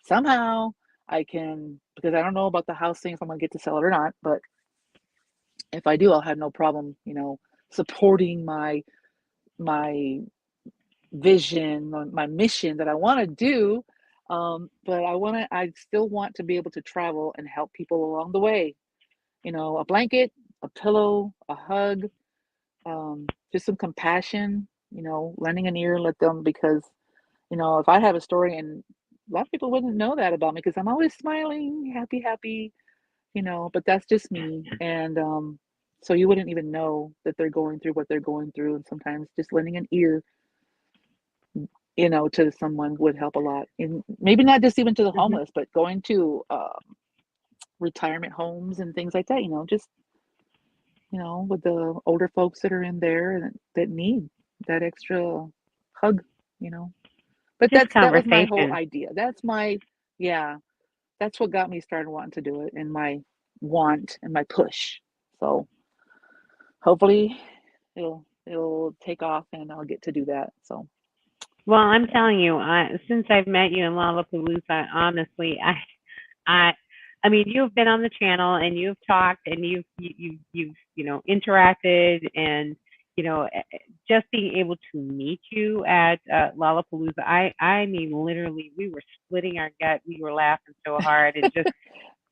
somehow I can, because I don't know about the house thing, if I'm gonna get to sell it or not. But if I do, I'll have no problem, supporting my vision, my mission that I want to do. But I still want to be able to travel and help people along the way. a blanket, a pillow, a hug, just some compassion, lending an ear, let them, because, if I have a story, and a lot of people wouldn't know that about me because I'm always smiling, happy, happy, but that's just me. And so you wouldn't even know that they're going through what they're going through. And sometimes just lending an ear, to someone would help a lot. And maybe not just even to the Hmm. homeless, but going to retirement homes and things like that, just, with the older folks that are in there and that need that extra hug, you know. But Just that was my whole conversation. idea. Yeah, that's what got me started wanting to do it, and my want and my push. So hopefully it'll take off and I'll get to do that. So Well, I'm yeah. telling you, since I've met you in Lollapalooza, honestly, I, I mean, you've been on the channel and you've talked and you've interacted and just being able to meet you at Lollapalooza, I mean, literally, we were splitting our gut, we were laughing so hard, and just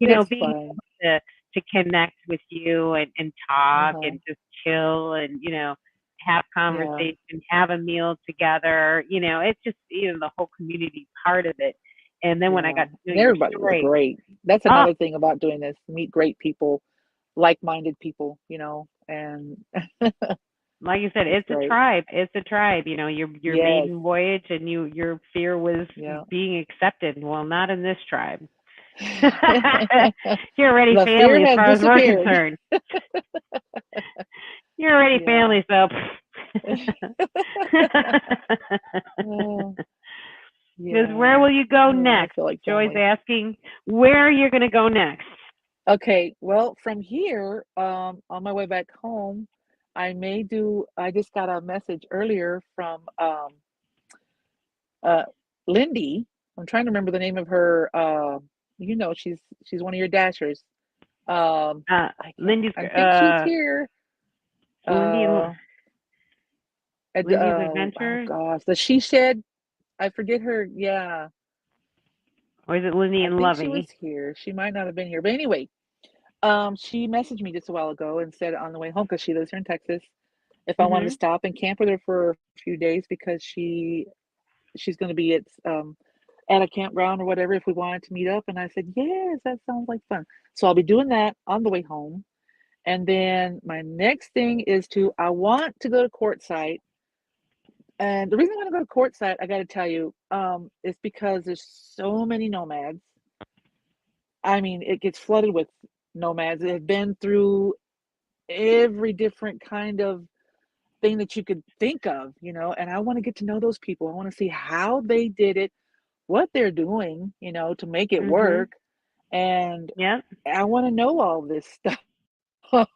It's being fun. able to connect with you and talk Uh-huh. and just chill and have Yeah. conversation, have a meal together. It's just the whole community part of it. And then when I Yeah. got to know And your everybody was story, great. That's oh, another thing about doing this. Meet great people, like-minded people, and like you said, it's it's a great. tribe. It's a tribe. Your Yes. maiden voyage, and your fear was Yeah. being accepted. Well, not in this tribe. You're already The fear family as has far as we're disappeared. concerned. You're already Yeah. family, so. Oh, Because yeah. where will you go Yeah, I next? feel like Joy's family. asking where you're going to go next. Okay, well, from here, on my way back home, I just got a message earlier from uh Lindy. I'm trying to remember the name of her. She's one of your dashers. I can't. Lindy's I think she's here. Lindy and Uh, Lindy's oh Adventures, gosh, the she shed. I forget her. Yeah, or is it Lindy I and think she was Lovey? here. She might not have been here, but anyway, she messaged me just a while ago and said on the way home, because she lives here in Texas, if I wanted to Mhm. stop and camp with her for a few days, because she's going to be at a campground or whatever, if we wanted to meet up. And I said, yes, that sounds like fun. So I'll be doing that on the way home. And then my next thing is I want to go to Quartzsite. And the reason I want to go to Quartzsite, I got to tell you, is because there's so many nomads. I mean, it gets flooded with nomads that have been through every different kind of thing that you could think of, and I want to get to know those people. I want to see how they did it, what they're doing, to make it Mhm. work. And Yep. I want to know all this stuff, And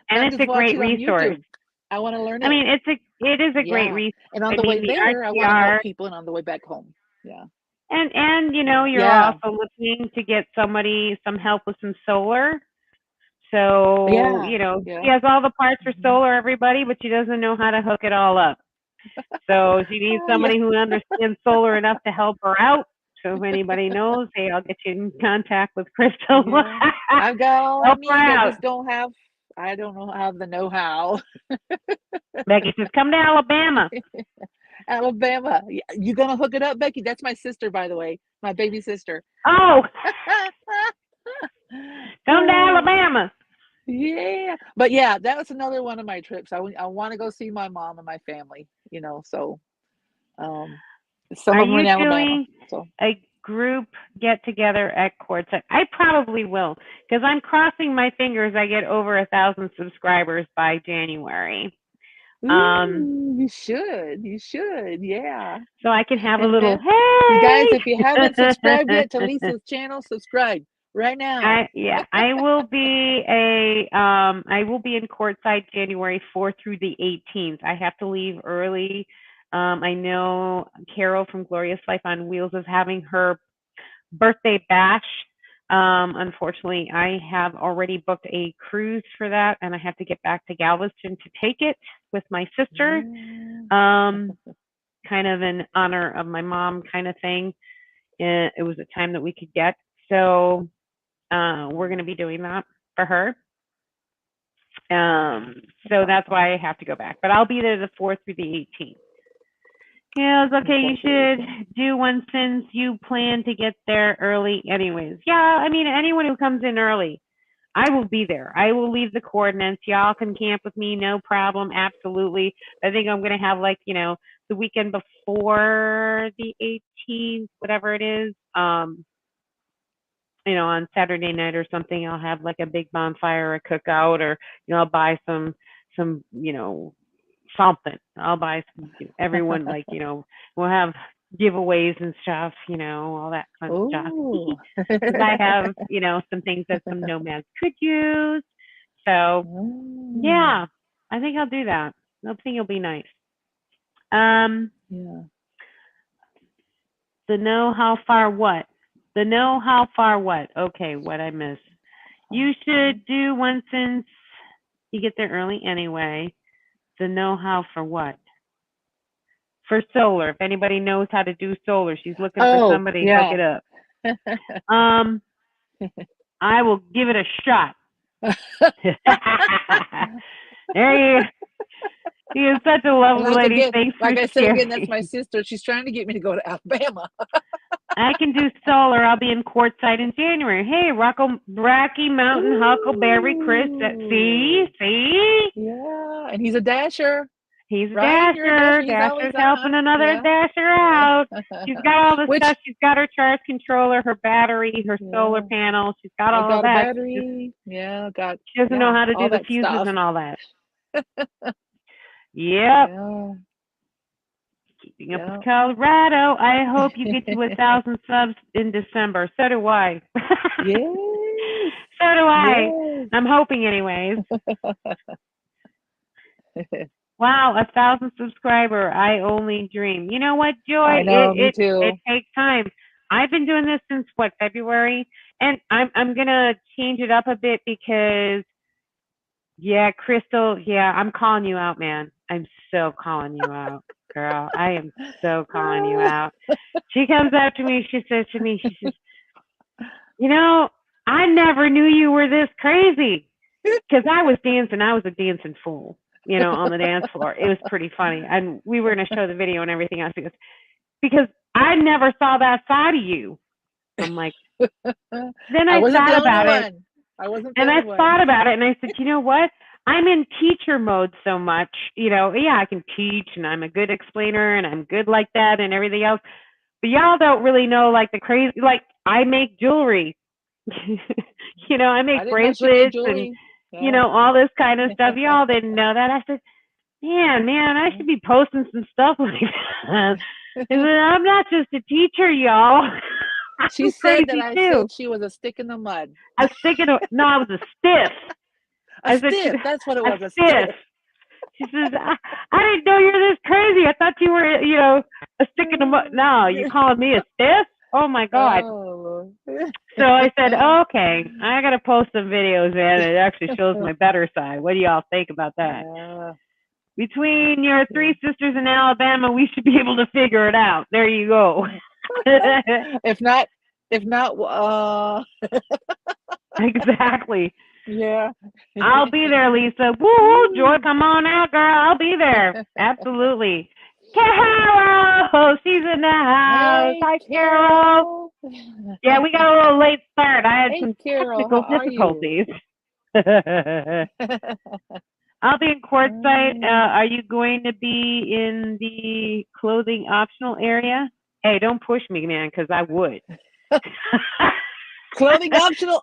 not it's just a watch great it on resource. YouTube. I want to learn I it. mean, it is a great Yeah. resource. And on I the way mean, the there, I want to help RTR, people, and on the way back home. Yeah. and you're Yeah. also looking to get some help with some solar. So, Yeah. she Yeah. has all the parts for Hmm. solar, everybody, but she doesn't know how to hook it all up. So she needs Yeah. somebody who understands solar enough to help her out. So if anybody knows, hey, I'll get you in contact with Crystal. Yeah. I've got all I Help her need. out. I don't know have the know-how. Becky says, come to Alabama. Alabama. You gonna hook it up, Becky? That's my sister, by the way. My baby sister. Oh, come to Oh, Alabama. yeah. But yeah, that was another one of my trips. I want to go see my mom and my family, so um some Are of them are you in Alabama. doing So a group get together at Quartzsite? I probably will because I'm crossing my fingers I get over 1,000 subscribers by January. Um, ooh, you should. You should. Yeah. so I can have a And little you guys, if you hey. haven't subscribed yet to Lisa's channel, subscribe right now. I will be I will be in Courtside January 4th through the 18th. I have to leave early. I know Carol from Glorious Life on Wheels is having her birthday bash. Unfortunately, I have already booked a cruise for that, and I have to get back to Galveston to take it with my sister. Yeah. Um, Kind of in honor of my mom, kind of thing. It was a time that we could get, so we're going to be doing that. for her. So that's why I have to go back. But I'll be there the 4th through the 18th. Yeah, it's okay. You should do one since you plan to get there early anyways. Yeah, I mean, anyone who comes in early, I will be there. I will leave the coordinates. Y'all can camp with me, no problem. Absolutely. I think I'm going to have like, the weekend before the 18th, whatever it is. On Saturday night or something, I'll have like a big bonfire or a cookout, or I'll buy some something. I'll buy some. Everyone we'll have giveaways and stuff. All that fun stuff. Oh. Because I have some things that some nomads could use. So yeah, I think I'll do that. I think it'll be nice. Yeah. The know how far what? The know how far what? Okay, what I missed. You should do one since you get there early anyway. The know how for what? For solar. If anybody knows how to do solar, she's looking for somebody. Yeah. Hook it up. I will give it a shot. There you. He is such a lovely lady. Again, Thanks like for I said sharing. again, that's my sister. She's trying to get me to go to Alabama. I can do solar. I'll be in Quartzsite in January. Hey, Rocky Mountain Huckleberry Chris. See? Yeah, and he's a dasher. He's a Right? dasher. Dasher's helping another dasher out. She's got all the stuff. She's got her charge controller, her battery, her solar panel. She's got all of that. Battery. She doesn't know how to do the fuses stuff. And all that. Yep. Yeah. Keeping up with Colorado. I hope you get to 1,000 subs in December. So do I. Yes. So do I. Yes. I'm hoping anyways. Wow, 1,000 subscriber. I only dream. You know what, Joy? I know, me too. It takes time. I've been doing this since February, and I'm gonna change it up a bit because, Crystal, I'm calling you out, man. I'm so calling you out, girl. I am so calling you out. She comes up to me. She says to me, I never knew you were this crazy, because I was dancing. I was a dancing fool. On the dance floor. It was pretty funny. And we were going to show the video and everything else because I never saw that side of you. I'm like, then I thought about it. I wasn't and I thought about it and I said, you know what? I'm in teacher mode so much, I can teach and I'm a good explainer and I'm good like that and everything else. But y'all don't really know like the crazy, like I make jewelry, I make bracelets and all this kind of stuff. Y'all didn't know that. I said, man, I should be posting some stuff like that. I'm not just a teacher, y'all. She said that I said she was a stick in the mud. I was a stiff. Stiff. That's what it was. A stiff. She says, I didn't know you were this crazy. I thought you were, a stick in the mud. No, you calling me a stiff? Oh my God. Oh. So I said, okay, I got to post some videos, man. It actually shows my better side. What do y'all think about that? Between your 3 sisters in Alabama, we should be able to figure it out. There you go. If not, Exactly. Yeah. I'll be there, Lisa. Woo, Joy, come on out, girl. I'll be there. Absolutely. Carol, she's in the house. Hi, Carol. Yeah, we got a little late start. I had some technical difficulties. I'll be in Quartzsite. Are you going to be in the clothing optional area? Hey, don't push me, man, because I would. Clothing optional?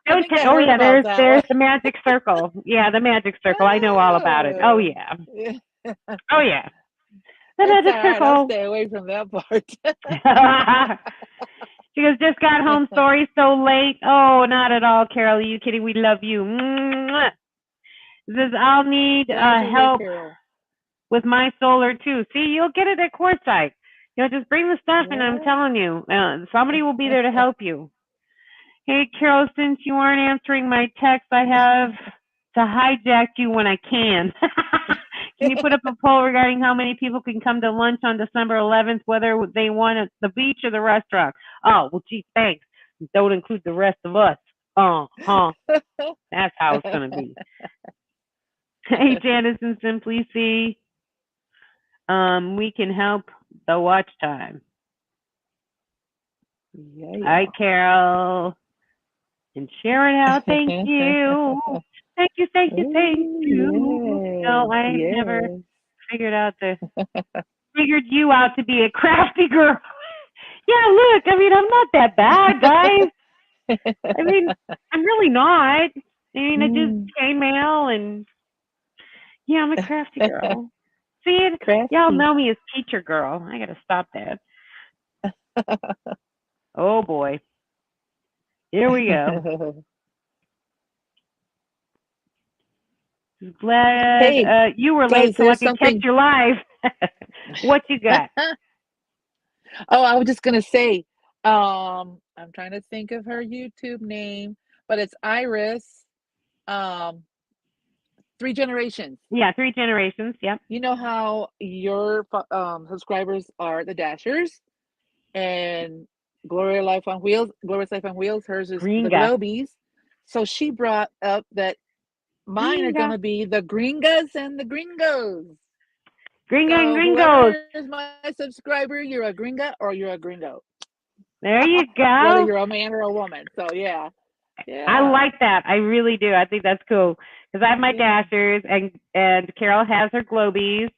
There's the magic circle. Yeah, the magic circle. I know all about it. Oh, yeah. Oh, yeah. The magic circle. I'll stay away from that part. She goes, just got home. Sorry, so late. Oh, not at all, Carol. Are you kidding? We love you. Says, I'll need help with my solar, too. See, you'll get it at Quartzsite. Just bring the stuff, and I'm telling you, somebody will be there to help you. Hey, Carol, since you aren't answering my text, I have to hijack you when I can. Can you put up a poll regarding how many people can come to lunch on December 11th, whether they want at the beach or the restaurant? Oh, well, gee, thanks. Don't include the rest of us. Huh. That's how it's gonna be. Hey, Janice and Simply C. We can help the watch time. Hi, Yeah. Carol. And Sharon, how thank you. Thank you, thank you, thank you. Oh, No, I never yes, figured figured you out to be a crafty girl. Yeah, look, I mean, I'm not that bad, guys. I mean, I'm really not. I mean, I just yes. chainmail and yeah, I'm a crafty girl. See, y'all Crafty. know me as teacher girl. I gotta stop that. Oh boy, here we go. Glad Hey, you were late guys, so I there's could catch something. you live. What you got? Oh, I was just gonna say, I'm trying to think of her YouTube name, but it's Iris, um, Three Generations. Yeah, three generations. Yep. You know how your subscribers are the Dashers and Glorious Life on Wheels, hers is the Gringa. Globies. So she brought up that mine are Gringa. gonna be the Gringas and the Gringos. Gringa and So gringos. whoever is my subscriber, you're a Gringa or you're a Gringo. There you Whether go. you're a man or a woman. So yeah. I Yeah. like that. I really do. I think that's cool because I have my Yeah. dashers and Carol has her globies,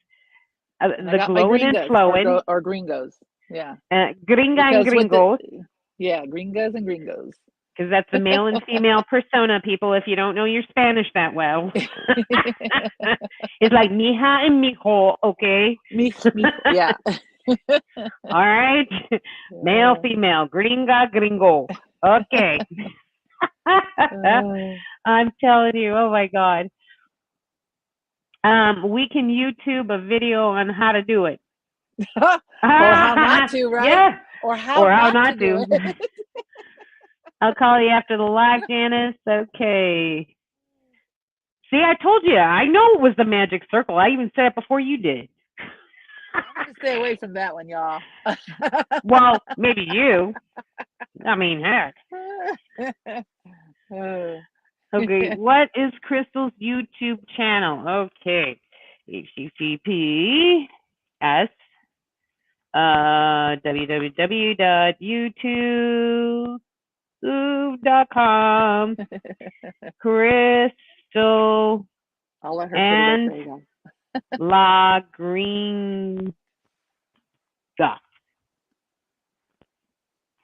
And I the got my glowing and Gringas flowing, or Gringos. Yeah. gringa and Because with the gringos yeah, Gringas and Gringos. because that's the male and female persona. People, if you don't know your Spanish that well, it's like mija and mijo. Okay. Mijo, yeah. All right. Male, Yeah. female, gringa, gringo. Okay. Uh, I'm telling you, oh my God. We can YouTube a video on how to do it. or how not to, right? Yeah. Or how Or how not to not do to. it. I'll call you after the live, Janice. Okay. See, I told you. I know it was the magic circle. I even said it before you did. I'm gonna stay away from that one, y'all. Well, maybe you. I mean, heck. Uh, Okay, what is Crystal's YouTube channel? Okay, HTTPS www.youtube.com Crystal I'll let her put it up and there, y'all. La Gringa.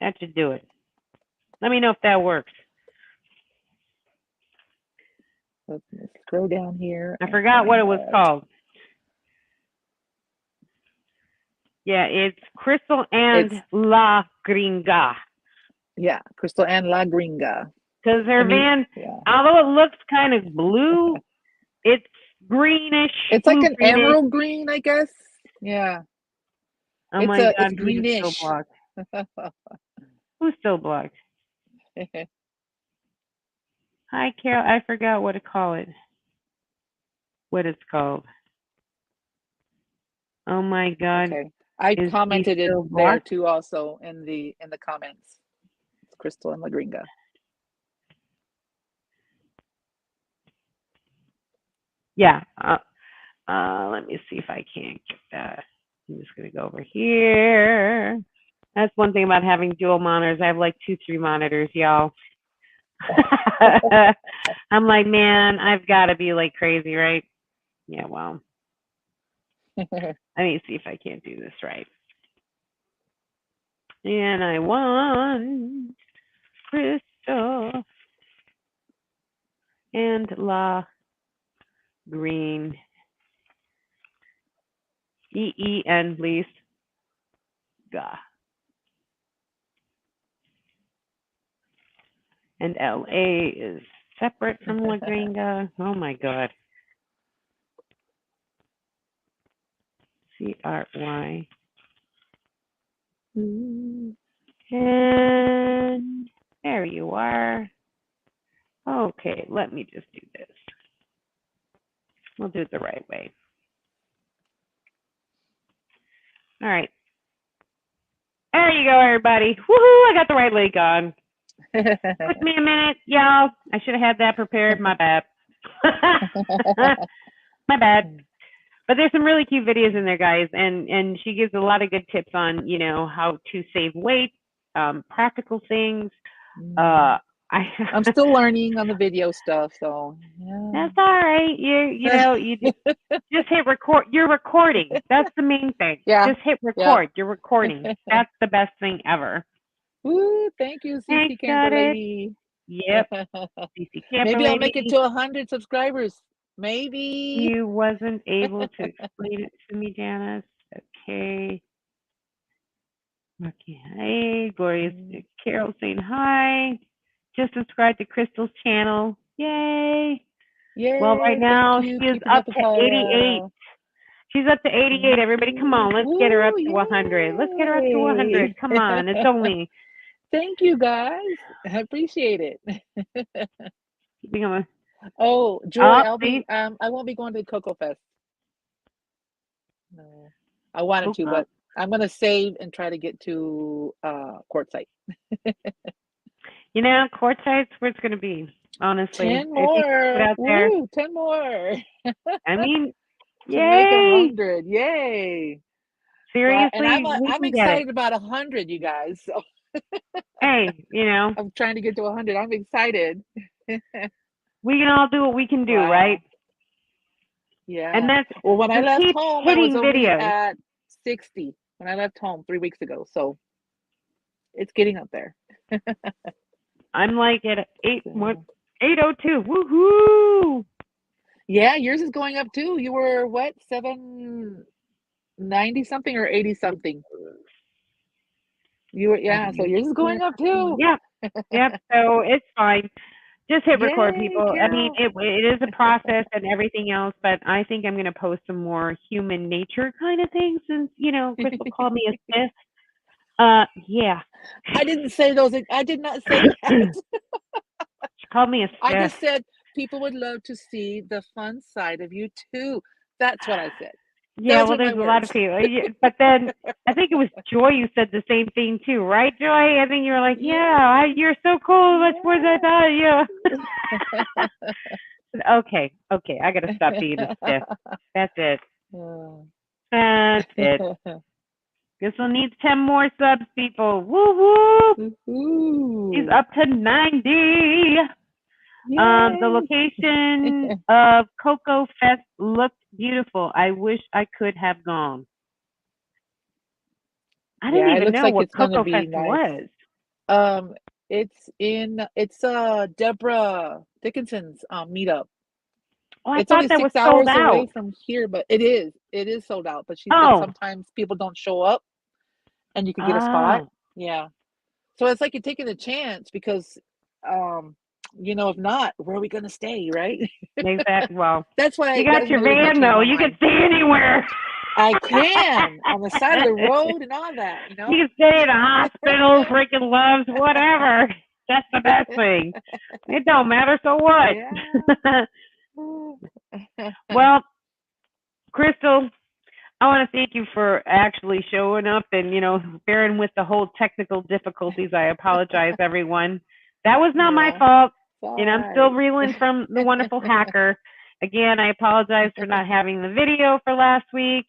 That should do it. Let me know if that works. Let's scroll down here I and forgot what find it was that. called. Yeah, it's Crystal It's and La Gringa. yeah, Crystal and La Gringa. Because I her mean, van, yeah. although it looks kind of blue, it's greenish, It's like blue an greenish. emerald green, I guess. Yeah. Oh my It's God, who just still greenish. blocked? Who's still blocked? Hi, Carol. I forgot what to call it. What it's called. Oh my God, Okay. I is she commented it still there blocked? too also in the comments. It's Crystal and La Gringa. Yeah. Let me see if I can't get that. I'm just gonna go over here. That's one thing about having dual monitors. I have like 2, 3 monitors, y'all. I'm like, man, I've got to be like crazy, right? Yeah, well, let me see if I can't do this right. And I want Crystal and La Green. EEN, please. Gah. And LA is separate from La Gringa. Oh my God. CRY. And there you are. Okay, let me just do this. We'll do it the right way. All right. There you go, everybody. Woohoo! I got the right link on. Took me a minute, y'all. I should have had that prepared. My bad. My bad. But there's some really cute videos in there, guys, and she gives a lot of good tips on how to save weight, practical things. I I'm still learning on the video stuff, so yeah. That's all right. You just hit record. You're recording. That's the main thing. Yeah. Just hit record. You're recording. That's the best thing ever. Woo, thank you, Thanks, CC Camper got it. Lady. Yep. CC Camper Maybe I'll make it Lady. to 100 subscribers. Maybe. You wasn't able to explain it to me, Janice. Okay. Okay. Hey, Glorious Carol saying hi. Just subscribe to Crystal's channel. Yay. Yay. Well, right now she is up to 88. She's up to 88. Everybody, come on. Let's get her up to 100. Let's get her up to 100. Come on. It's only. Thank you, guys. I appreciate it. Keep going. Oh, Joy, I won't be going to Cocoa Fest. No, I wanted to, but I'm gonna save and try to get to Quartzsite. Quartzsite's where it's gonna be. Honestly, 10 more. Out there. Woo, 10 more. I mean, to make 100. Yay! Seriously, and I'm excited about 100, you guys. So. Hey, I'm trying to get to 100. I'm excited. We can all do what we can do, right? Yeah. And that's when I left home, I was only videos. at 60 when I left home 3 weeks ago. So it's getting up there. I'm like at 802. Woohoo! Yeah, yours is going up too. You were what, 790 something or 80 something? You were, so yours is going up too. Yep. So it's fine. Just hit record, people. Carol. I mean, it is a process and everything else, but I think I'm going to post some more human nature kind of things since, Crystal called me a Smith. Yeah. I didn't say those. I did not say that. She called me a Smith. I just said people would love to see the fun side of you too. That's what I said. Yeah, well, there's a lot of people. But then I think it was Joy who said the same thing too, right, Joy? I think you were like, you're so cool. Much more than I thought. Yeah. Okay. I got to stop being a stiff. That's it. That's it. Crystal needs 10 more subs, people. Woo woo! She's up to 90. The location of Cocoa Fest looked beautiful. I wish I could have gone. I didn't even know what Cocoa Fest was. It's Deborah Dickinson's meetup. Oh, I it's thought only that 6 was hours sold out. away from here, but it is sold out. But she said sometimes people don't show up, and you can get a spot. Yeah, so it's like you're taking a chance because, if not, where are we gonna stay, right? Exactly. Well, that's why you got your van though. You can stay anywhere. I can on the side of the road and all that. You can stay in a hospital, freaking loves, whatever. That's the best thing. It don't matter. So what? Yeah. Well, Crystal, I want to thank you for actually showing up and, bearing with the whole technical difficulties. I apologize, everyone. That was not my fault. And I'm still reeling from the wonderful hacker. Again, I apologize for not having the video for last week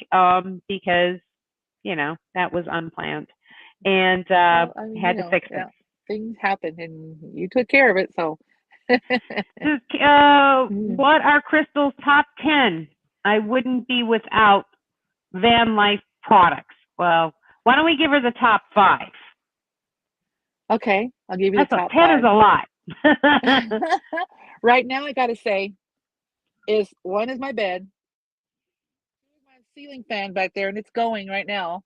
because, that was unplanned. And had to fix it. Things happen and you took care of it, so. What are Crystal's top 10? I wouldn't be without Vanlife products. Well, why don't we give her the top 5? Okay, I'll give you the top 10 5. 10 is a lot. Right now, I gotta say, one is my bed. My ceiling fan back there, and it's going right now.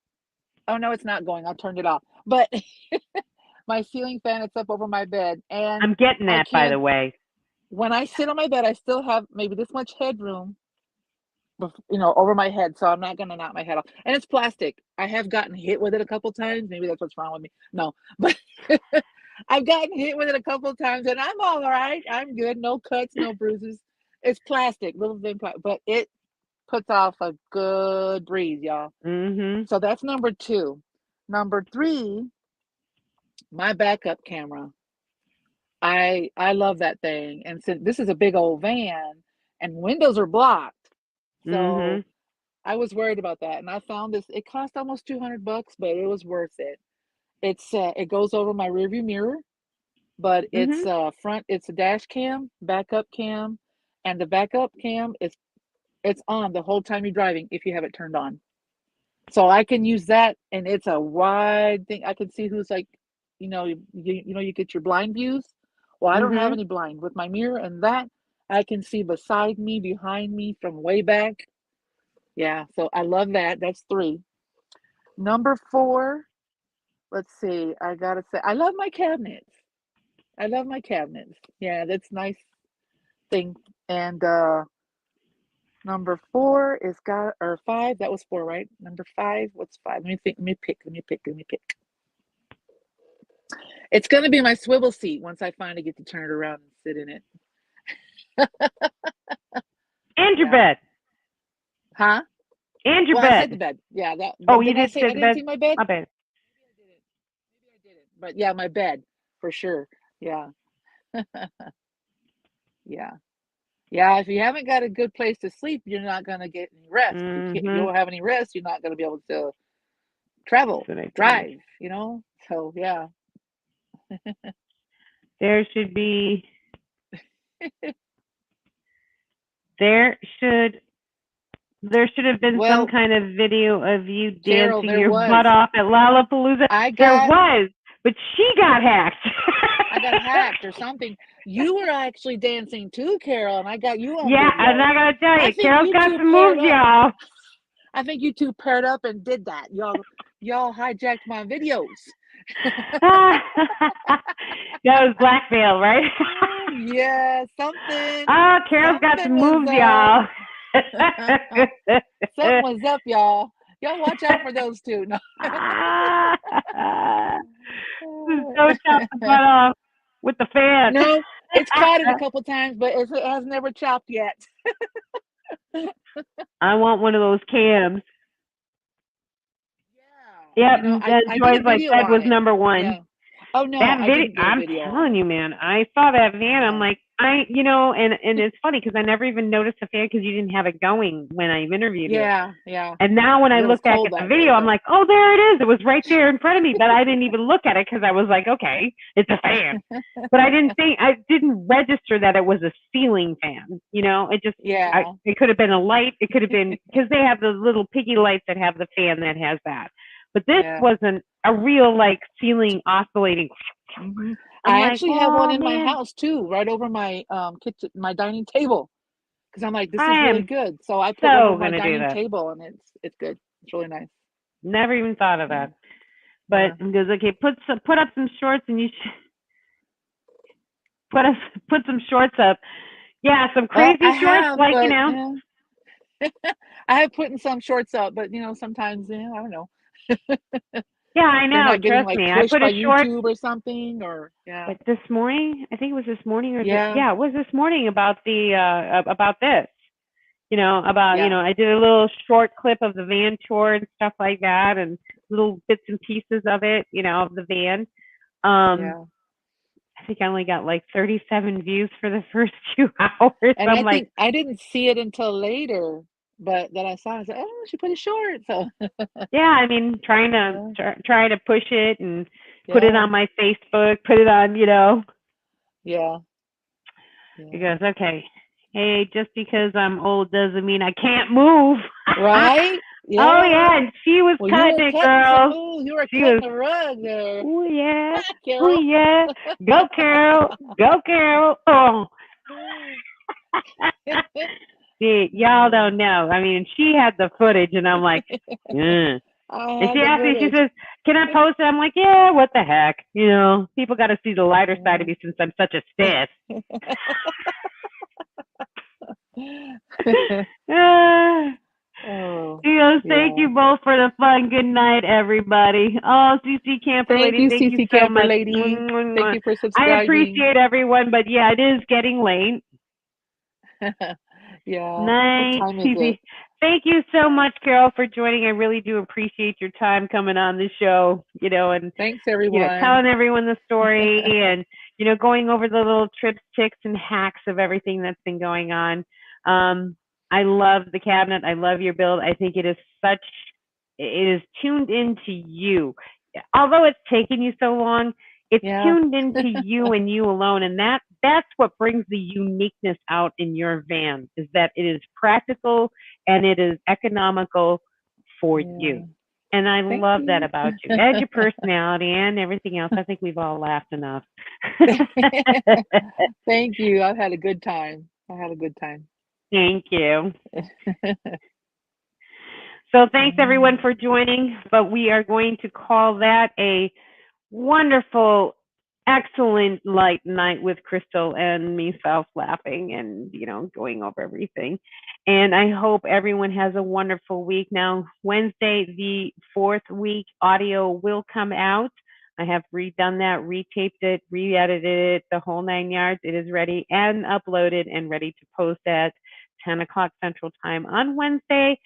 Oh no, it's not going. I'll turn it off. But my ceiling fan, it's up over my bed, and I'm getting that, by the way. When I sit on my bed, I still have maybe this much headroom, over my head, so I'm not gonna knock my head off. And it's plastic. I have gotten hit with it a couple times. Maybe that's what's wrong with me. No, but I've gotten hit with it a couple times, and I'm all right. I'm good. No cuts, no bruises. It's plastic, little thin plastic, but it puts off a good breeze, y'all. Mm-hmm. So that's number 2. Number 3, my backup camera. I love that thing. And since this is a big old van and windows are blocked, so Mhm. I was worried about that. And I found this. It cost almost $200, but it was worth it. It goes over my rearview mirror, but it's Mhm. front. It's a dash cam, backup cam, and the backup cam is it's on the whole time you're driving if you have it turned on. So I can use that, and it's a wide thing. I can see who's like, you get your blind views. Well, I don't have Mhm. any blind with my mirror, and that I can see beside me, behind me, from way back. Yeah, so I love that. That's three. Number four, let's see. I gotta say, I love my cabinets. I love my cabinets. Yeah, that's nice thing. And number four is got or five. That was four, right? Number five. What's five? Let me think. Let me pick. Let me pick. Let me pick. It's gonna be my swivel seat once I finally get to turn it around and sit in it. And your Yeah. bed. Huh? And your Well, I said the bed. bed. Yeah. That. Oh, But you did I did say say I the didn't bed. see my bed? My bed. Maybe I didn't. Maybe I didn't. But yeah, my bed for sure. Yeah. Yeah. Yeah. If you haven't got a good place to sleep, you're not gonna get any rest. If you Mhm. don't have any rest, you're not gonna be able to That's travel, what I figured. drive. So yeah. There should be. There should. There should have been some Well, kind of video of you Carol, dancing there your butt was. off at Lollapalooza. I There got was, but she got hacked. I got hacked or something. You were actually dancing too, Carol, and I got you on Yeah, I'm video. not gonna tell I you. think Carol's you got two some paired moves, up. y'all. I think you two paired up and did that. Y'all hijacked my videos. That was blackmail, right? Yeah, something. Oh, Carol's got Something some was moves, up. y'all. Something was up, y'all. Y'all watch out for those two. No. So chop the butt off with the fan. No, it's caught it a couple times, but it has never chopped yet. I want one of those cams. Yeah, Yep, and I did a Joy's like, video that on was it. number one. Yeah. Oh no, That I video, didn't get a I'm video on telling it. you, man. I saw that van. I'm Yeah. like, and it's funny because I never even noticed the fan because you didn't have it going when I interviewed you. Yeah, yeah. And now when I It was look back cold at the that day, video, I'm so like, oh, there it is. It was right there in front of me, but I didn't even look at it because I was like, okay, it's a fan. But I didn't register that it was a ceiling fan. It just, yeah. it could have been a light. It could have been because they have the little piggy lights that have the fan that has that. But this Yeah. wasn't a real like ceiling oscillating. Hmm. I'm I like, actually have one oh in my man, house too, right over my kitchen, my dining table, because I'm like, this is I really am good. So I put one so over my gonna do dining that. table, and it's good. It's really nice. Never even thought of Yeah. that. But Yeah. he goes, okay, put up some shorts and you should put us put some shorts up. Yeah, some Well, I crazy shorts, have, like but I have putting some shorts up, but sometimes, I don't know. yeah, I They're know. not getting Trust like me, I pushed put by a short. YouTube or something, or yeah. But this morning, I think it was this morning, Yeah. yeah, it was this morning about the about this. About Yeah. I did a little short clip of the van tour and stuff like that, and little bits and pieces of it, of the van. Um, Yeah. I think I only got like 37 views for the first 2 hours. And I'm I like, think I didn't see it until later, but then I saw it, I said, "Oh, she put it short." So, yeah, I mean, yeah. try to push it and put it Yeah. on my Facebook, put it on, Yeah. He Yeah. goes, okay, hey, just because I'm old doesn't mean I can't move. Right? Oh Yeah. yeah, and she was Well, you cutting were it, cutting some girl. moves. You were She cutting was, the rug there, oh yeah, oh Carol. yeah, go Carol, go Carol. Oh, see, y'all Oh, don't know. I mean, she had the footage, and I'm like, mm. I And she had the asked me, she footage. says, "Can I post it?" I'm like, "Yeah, what the heck? People got to see the lighter side of Yeah. me since I'm such a stiff." Ah. Oh, He goes, "Thank yeah. you both for the fun. Good night, everybody." Oh, CC Camper Thank Lady, you, thank you Cece so Camper much. Lady. Thank you for I subscribing. appreciate everyone, but yeah, it is getting late. Yeah. What Night, time is it? CC. Thank you so much, Carol, for joining. I really do appreciate your time coming on the show, and Thanks, everyone. telling everyone the story and going over the little trips, ticks, and hacks of everything that's been going on. Um, I love the cabinet. I love your build. I think it is tuned into you. Although it's taken you so long, it's Yeah. tuned into you and you alone. And that's what brings the uniqueness out in your van, is that it is practical and it is economical for you. Yeah. And I Thank love that you. about you. As your personality and everything else, I think we've all laughed enough. Thank you. I've had a good time. I had a good time. Thank you. So thanks everyone Mm. for joining, but we are going to call that a wonderful, excellent light night with Crystal and myself laughing and, going over everything. And I hope everyone has a wonderful week. Now, Wednesday, the fourth week audio will come out. I have redone that, retaped it, re-edited it, the whole 9 yards. It is ready and uploaded and ready to post at 10 o'clock Central Time on Wednesday.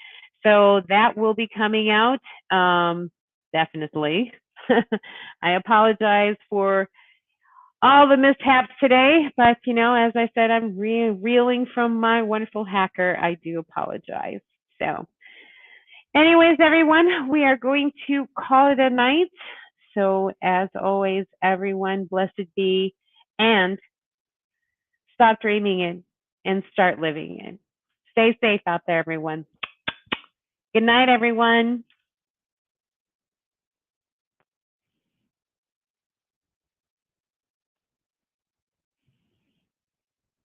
So that will be coming out, definitely. I apologize for all the mishaps today, but as I said, I'm reeling from my wonderful hacker. I do apologize. So, anyways, everyone, we are going to call it a night. So, as always, everyone, blessed be, and stop dreaming it and start living it. Stay safe out there, everyone. Good night, everyone.